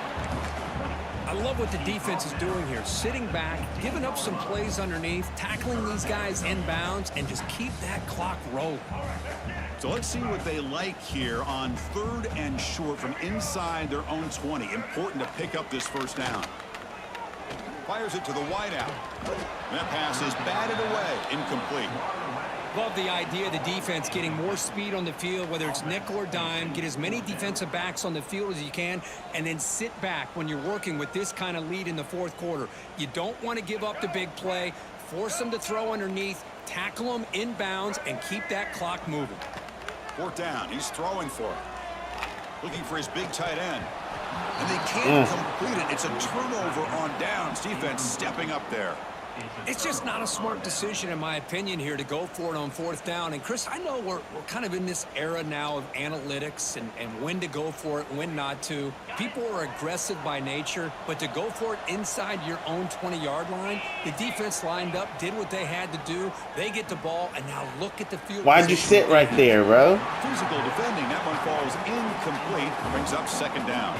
I love what the defense is doing here. Sitting back, giving up some plays underneath, tackling these guys inbounds, and just keep that clock rolling. So let's see what they like here on 3rd and short from inside their own 20. Important to pick up this first down. Fires it to the wideout. That pass is batted away, incomplete. Love the idea of the defense getting more speed on the field, whether it's nickel or dime. Get as many defensive backs on the field as you can, and then sit back when you're working with this kind of lead in the 4th quarter. You don't want to give up the big play. Force them to throw underneath, tackle them inbounds, and keep that clock moving. 4th down. He's throwing for it. Looking for his big tight end. And they can't complete it. It's a turnover on downs. Defense stepping up there. It's just not a smart decision, in my opinion, here to go for it on 4th down. And, Chris, I know we're kind of in this era now of analytics and when to go for it, when not to. People are aggressive by nature, but to go for it inside your own 20-yard line, the defense lined up, did what they had to do. They get the ball, and now look at the field. Why'd you sit right there, bro? Physical defending. That one falls incomplete. Brings up 2nd down.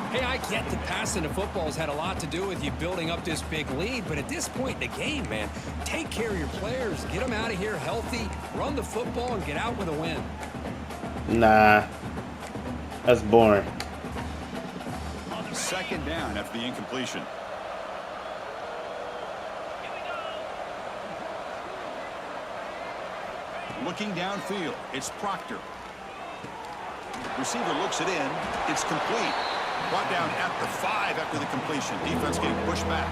Hey, I get the passing the football has had a lot to do with you building up this big lead, but at this point in the game, man, take care of your players. Get them out of here healthy, run the football, and get out with a win. Nah. That's boring. On 2nd down after the incompletion. Looking downfield, it's Proctor. Receiver looks it in. It's complete. Brought down at the 5 after the completion. Defense getting pushed back.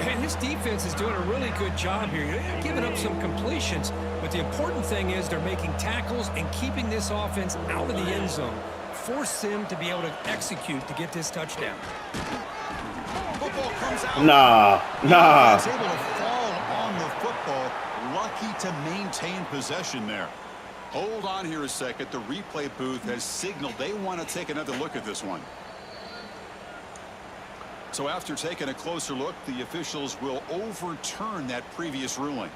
And this defense is doing a really good job here. They're giving up some completions, but the important thing is they're making tackles and keeping this offense out of the end zone. Force them to be able to execute to get this touchdown. Football comes out. Nah. He's able to fall on the football. Lucky to maintain possession there. Hold on here a second. The replay booth has signaled they want to take another look at this one. So after taking a closer look, the officials will overturn that previous ruling.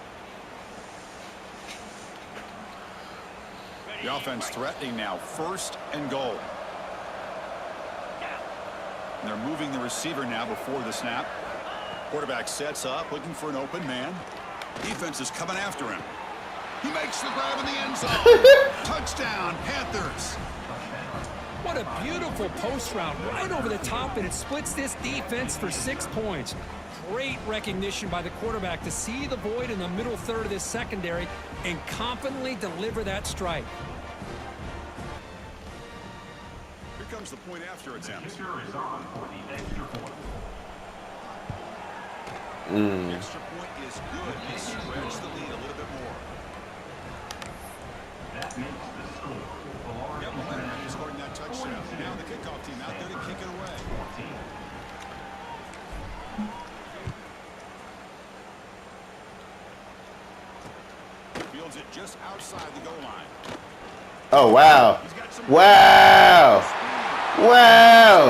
The offense threatening now. 1st and goal. And they're moving the receiver now before the snap. Quarterback sets up, looking for an open man. Defense is coming after him. He makes the grab in the end zone. Touchdown, Panthers. What a beautiful post route right over the top, and it splits this defense for 6 points. Great recognition by the quarterback to see the void in the middle 3rd of this secondary and confidently deliver that strike. Here comes the point after attempt. Kicker is on for the extra point. Extra point is good. They stretch the lead a little bit more. That makes the score. Yep, Leonard scoring that touchdown. Now the kickoff team out there to kick it away. 14. Fields it just outside the goal line. Oh, wow. Wow.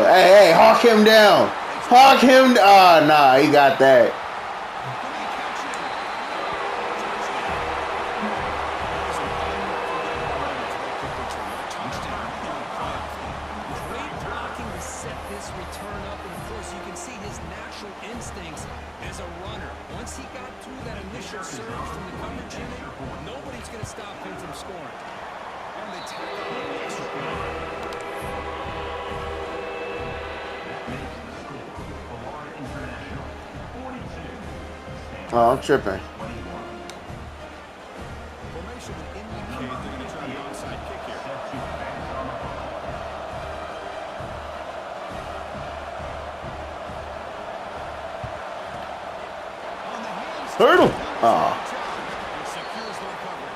Hey, hawk him down. Hawk him. Oh, nah, he got that. Oh, I'm tripping. Formation would indicate they're going to try the onside kick here. On the hands. Hurdle. Oh. It secures the recovery.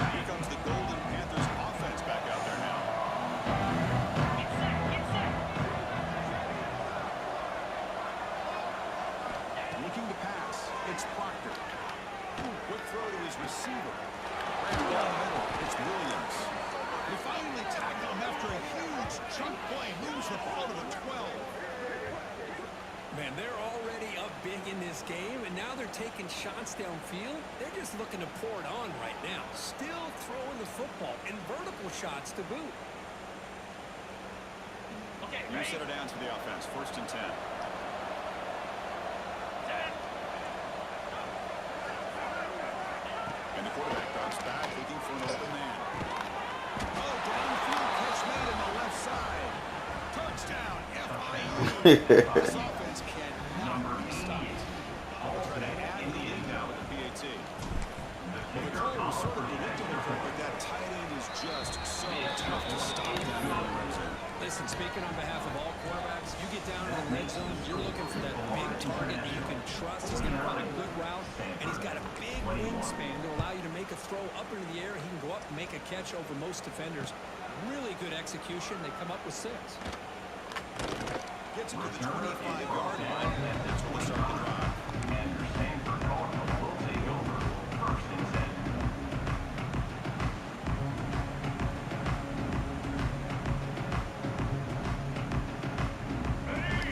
Here comes the Golden Panthers offense back out there now. Looking to pass. It's Proctor. Quick throw to his receiver. Right down the middle. It's Williams. They finally tackle him after a huge chunk play. taking shots downfield. They're just looking to pour it on right now. Still throwing the football and vertical shots to boot. Okay, New set of downs for the offense. 1st and 10. And the quarterback drops back, looking for an open man. Oh, downfield catch made on the left side. Touchdown, FIU. This offense cannot be stopped. I'll try to add the lead now with the PAT. Well, the call was sort of predictable, but that tight end is just so tough to stop down in the red zone. Listen, speaking on behalf of all quarterbacks, you get down in the red zone, you're looking for that big target that you can trust. He's going to run a good route, and he's got a big wingspan to allow you to make a throw up into the air. He can go up and make a catch over most defenders. Really good execution. They come up with 6. Gets him to the 25-yard line. That's where we start the drive.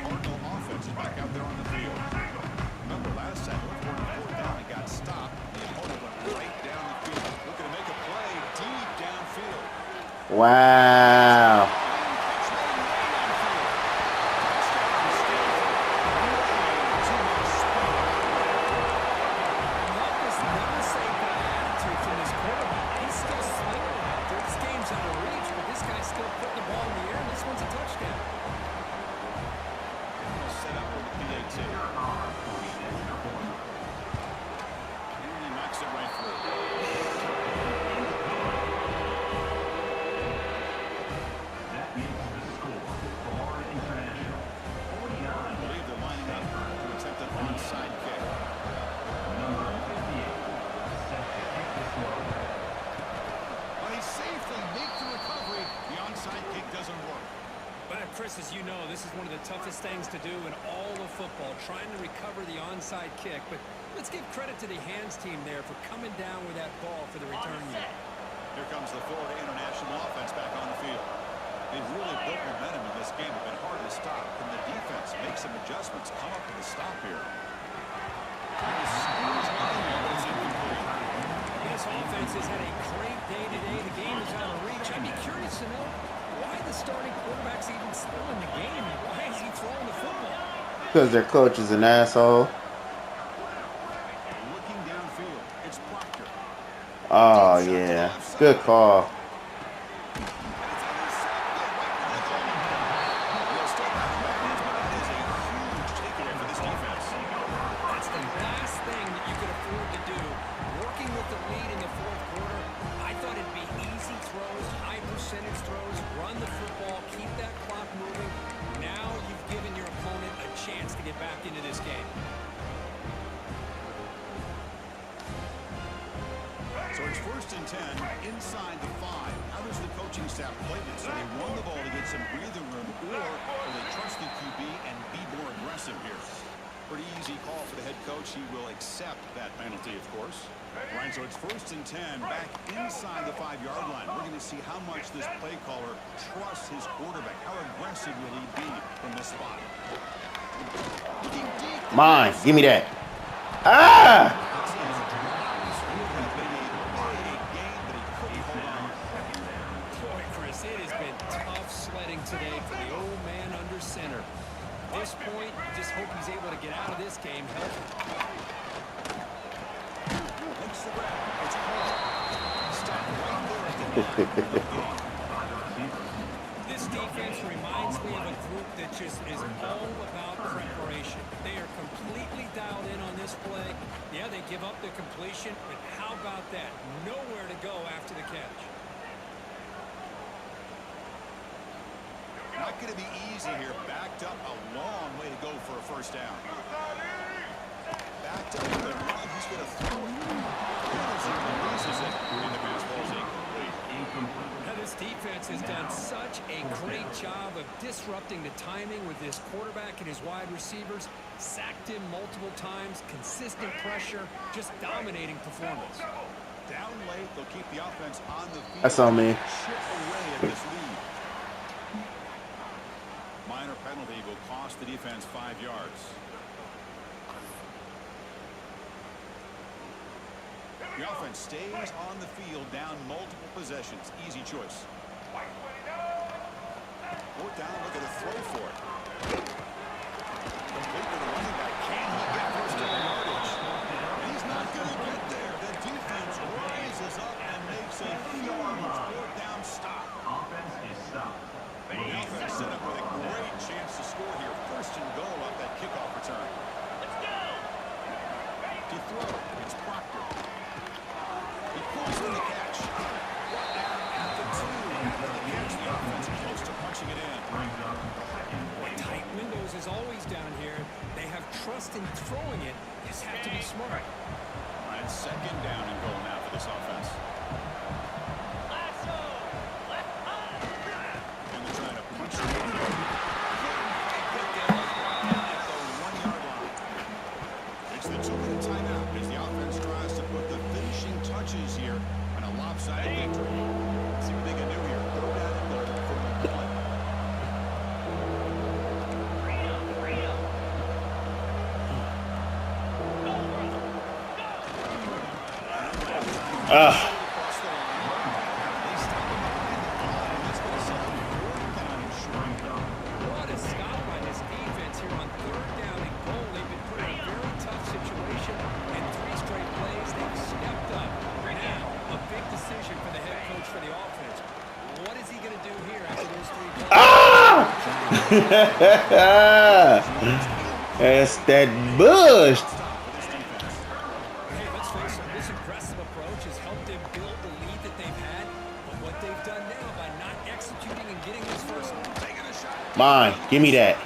Cardinal offense is back out there on the field. Remember last time, we were 4th down and got stopped. The opponent went right down the field. Looking to make a play deep downfield. Wow. Chris, as you know, this is one of the toughest things to do in all of football, trying to recover the onside kick. But let's give credit to the hands team there for coming down with that ball for the return unit. Here comes the Florida International offense back on the field. They've really built momentum in this game. It's been hard to stop. Can the defense make some adjustments? Come up with a stop here. This offense has had a great day today. The game is out of reach. I'd be curious to know why the starting quarterback's even still in the game. Why is he throwing the football? Because their coach is an asshole. Looking downfield, it's Proctor. Oh, yeah. Good call. That's the last thing that you could afford to do. Working with the lead in the 4th quarter, I thought it'd be easy throws, high percentage throws, run the football, keep that clock moving. Now you've given your opponent a chance to get back into this game. So it's 1st and 10 inside the 5. How does the coaching staff play this? So they run the ball to get some breathing room, or will they trust the QB and be more aggressive here? Pretty easy call for the head coach. He will accept that penalty, of course. Right, so it's 1st and 10 back inside the 5-yard line. We're going to see how much this play caller trusts his quarterback. How aggressive will he be from this spot? Mine. Give me that. Ah! Boy, Chris, it has been tough sledding today for the old man under center. At this point, just hope he's able to get out of this game healthy. Makes the grab. It's called. Stop right there at the line. This defense reminds me of a group that just is all about preparation. They are completely dialed in on this play. Yeah, they give up the completion, but how about that? Nowhere to go after the catch. Not going to be easy here. Backed up a long way to go for a 1st down. Backed up to the run. He's going to throw it. Releases it. And the pass ball is incomplete. Now, this defense has done such a great job of disrupting the timing with this quarterback and his wide receivers. Sacked him multiple times. Consistent pressure. Just dominating performance. Down late. They'll keep the offense on the field. That's on me. Chip away at this lead. Minor penalty will cost the defense 5 yards. The offense stays on the field, down multiple possessions. Easy choice. Fourth down, look at the throw for it. Complete to the running back. Can he get first down yardage? He's not going to get there. The defense rises up and makes a huge fourth down stop. Offense is stopped. The offense set up with a great chance to score here. First and goal off that kickoff return. Let's go! To throw, it's Proctor. He pulls in the catch. Brought down at the 2. The catch, the offense close to punching it in. Tight windows is always down here. They have trust in throwing it. Just have to be smart. And second down and goal now for this offense. And they're trying to punch it in. Get there at the 1-yard line. It's the 2-minute timeout as the offense tries to put the finishing touches here on a lopsided victory. See what they can do here. Third down and goal for the play. What a stop by this defense here on third down and goal. They've been put in a very tough situation. In 3 straight plays, they've stepped up. Now, a big decision for the head coach for the offense. What is he going to do here after those 3 plays? That's that bush. Hey, let's face it, this aggressive approach has helped them build the lead that they've had. But what they've done now by not executing and getting this first one, taking a shot. Mine. Give me that.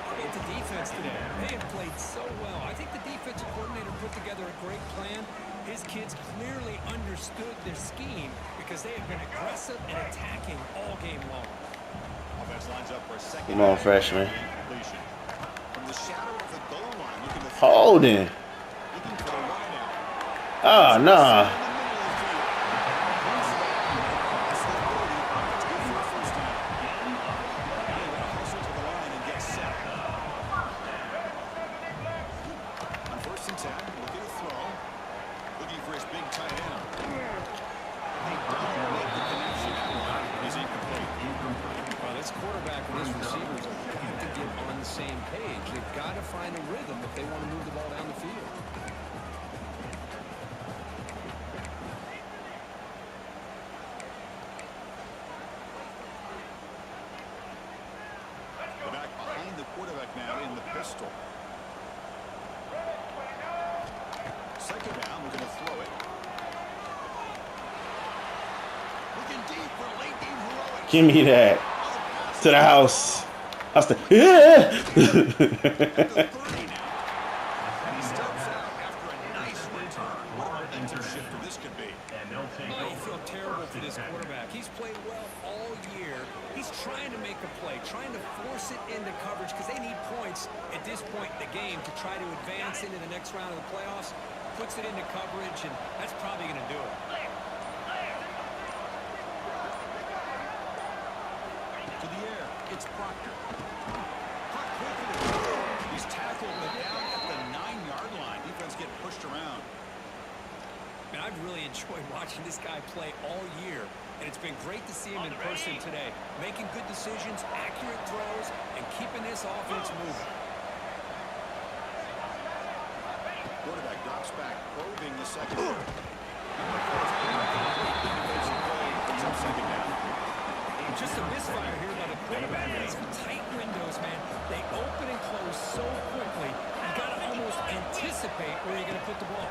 Look at the defense today. They have played so well. I think the defensive coordinator put together a great plan. His kids clearly understood their scheme because they have been aggressive and attacking all game long. Offense lines up for a second. Come on, freshman. Completion. From the shadow of the goal line, looking to Holding. looking for the wide out. Oh, nah. In the middle of the field. Runs it across the 30. It's good for a first down. Now they gotta hustle to the line and get set. On first and 10, looking to throw. Looking for his big tight end. They don't make the connection. He's incomplete. Well, this quarterback and this receivers have to get on the same page. They've got to find a rhythm if they want to move the ball down the field. The back behind the quarterback now in the pistol. Second down, looking to throw it. Looking deep for late game heroics. Give me that. To the house. I was At the 30 now. And he steps out after a nice return. What a momentum shifter this could be. And they'll take Oh, you over. feel terrible for this quarterback. He's played well all year. He's trying to make a play, trying to force it into coverage because they need points at this point in the game to try to advance into the next round of the playoffs. Puts it into coverage, and that's probably going to do it. To the air, it's Proctor. Caught quickly. He's tackled but down at the 9-yard line. Defense getting pushed around. And I've really enjoyed watching this guy play all year, and it's been great to see him in person today, making good decisions, accurate throws, and keeping this offense moving. Quarterback drops back, probing the secondary. Second down. Just a misfire here by the quarterback. These tight windows, man. They open and close so quickly. You got to almost anticipate where you're going to put the ball.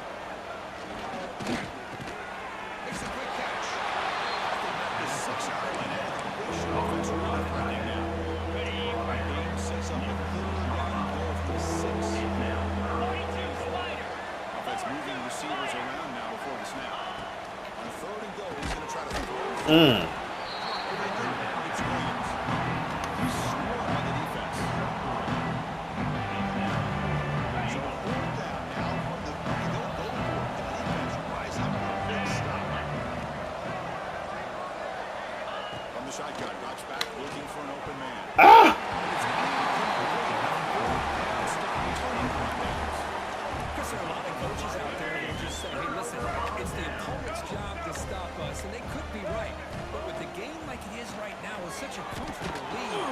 Makes a quick catch. The 6-yard line at the completion. Offensive line running now. Ready. Game sets up a third down and goal for the 6. Offense moving receivers around now before the snap. On third and goal, he's going to try to throw. It's Williams. He's scored by the defense. So a fourth down now from the goal board. The defense rise up with a big stop. From the shotgun, drops back, looking for an open man. It's incomplete. Stick guess there are a lot of coaches out there that will just say, hey, listen, it's the opponent's job to stop us, and they could be right. But with the game like it is right now with such a comfortable lead,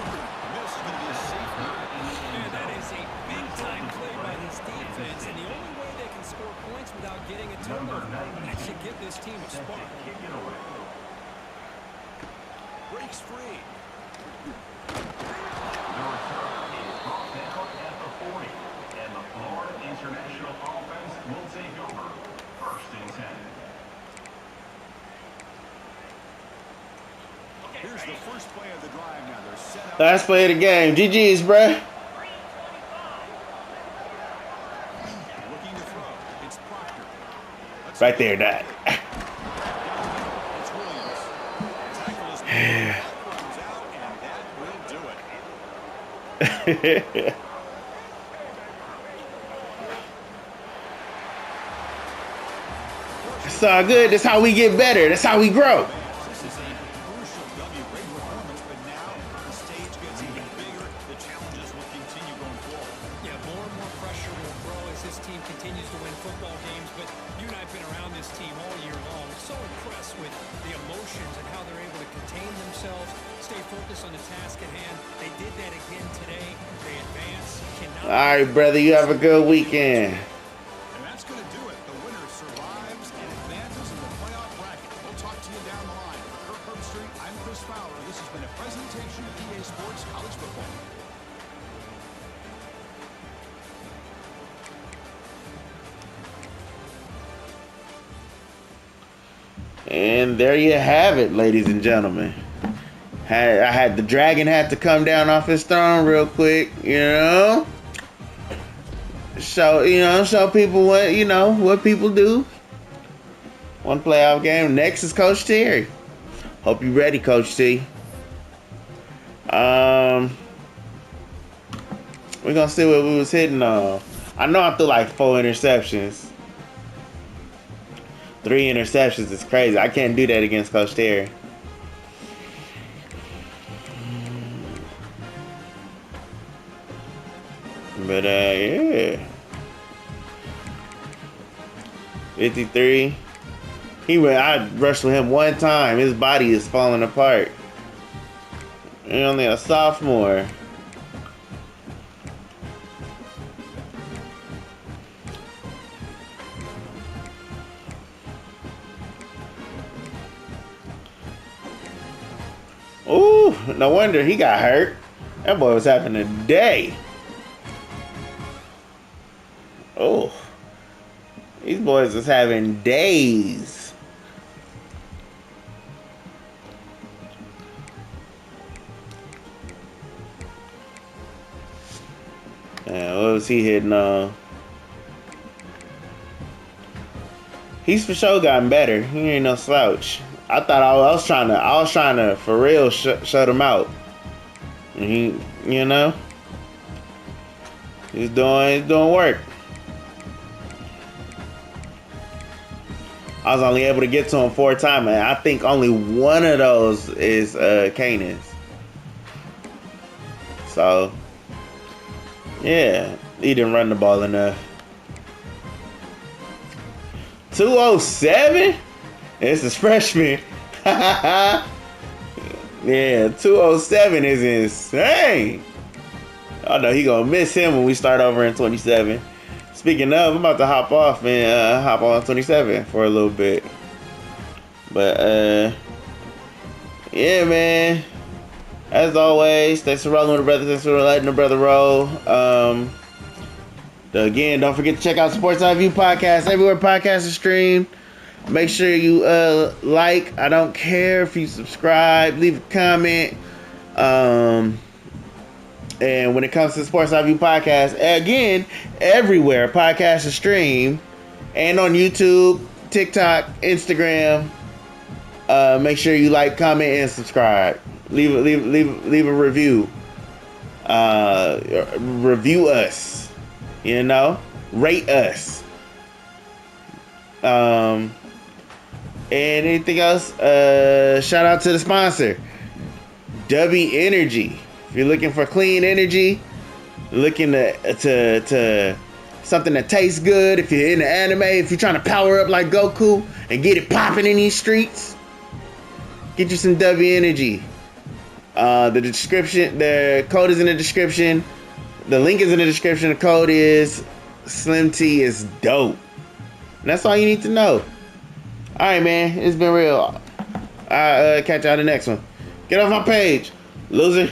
This is going to be a safe ride. and that is a big-time play by this defense, and the only way they can score points without getting a turnover, that should give this team a spark. Kick it away. Breaks free. The return is brought down at the 40. And the Florida International offense will take over. 1st and 10. Here's the first play of the drive now. They're set up. Last play of the game. GG's, bruh. Looking to throw. It's Proctor. Let's Right there, that. It's Williams. Tackle is made. Runs out, and that will do it. It's all good. That's how we get better. That's how we grow. This is a crucial W. Great performance, but now the stage gets even bigger. The challenges will continue going forward. Yeah, more and more pressure will grow as this team continues to win football games, but you and I have been around this team all year long. So impressed with the emotions and how they're able to contain themselves, stay focused on the task at hand. They did that again today. They advance. All right, brother. You have a good weekend. And that's going to do it. The winner survives and advances in the playoff bracket. We'll talk to you down the line. For Kirk Herbstreit, I'm Chris Fowler. This has been a presentation of EA Sports College Football. And there you have it, ladies and gentlemen. I had the dragon had to come down off his throne real quick, you know. Show people what people do. One playoff game. Next is Coach Terry. Hope you ready, Coach T. We're gonna see what we was hitting on. I know I threw like 4 interceptions. 3 interceptions is crazy. I can't do that against Coach Terry. But yeah. 53. I rushed with him one time. His body is falling apart. He's only a sophomore. Ooh, no wonder he got hurt. That boy was having a day. Oh, these boys is having days. Yeah, what was he hitting on? He's for sure gotten better. He ain't no slouch. I thought I was trying to for real shut him out. And he's doing work. I was only able to get to him 4 times, and I think only one of those is Kanan's. So, yeah, he didn't run the ball enough. 207? This is freshman. Yeah, 207 is insane. I know he gonna miss him when we start over in 27. Speaking of, I'm about to hop off and hop on 27 for a little bit. But yeah, man. As always, thanks for rolling with the brother. Thanks for letting the brother roll. Again, don't forget to check out Sports Eye View Podcast everywhere podcasts are streamed. Make sure you like. I don't care if you subscribe. Leave a comment. And when it comes to the Sports Eye View Podcast, again, everywhere podcasts are streamed, and on YouTube, TikTok, Instagram. Make sure you like, comment, and subscribe. Leave a review. Review us. Rate us. And anything else? Shout out to the sponsor, W Energy. If you're looking for clean energy, looking to something that tastes good. If you're in the anime, if you're trying to power up like Goku and get it popping in these streets, get you some W energy. The code is in the description. The link is in the description. The code is Slim-T is dope. And that's all you need to know. All right, man. It's been real. I'll catch y'all in the next one. Get off my page, loser.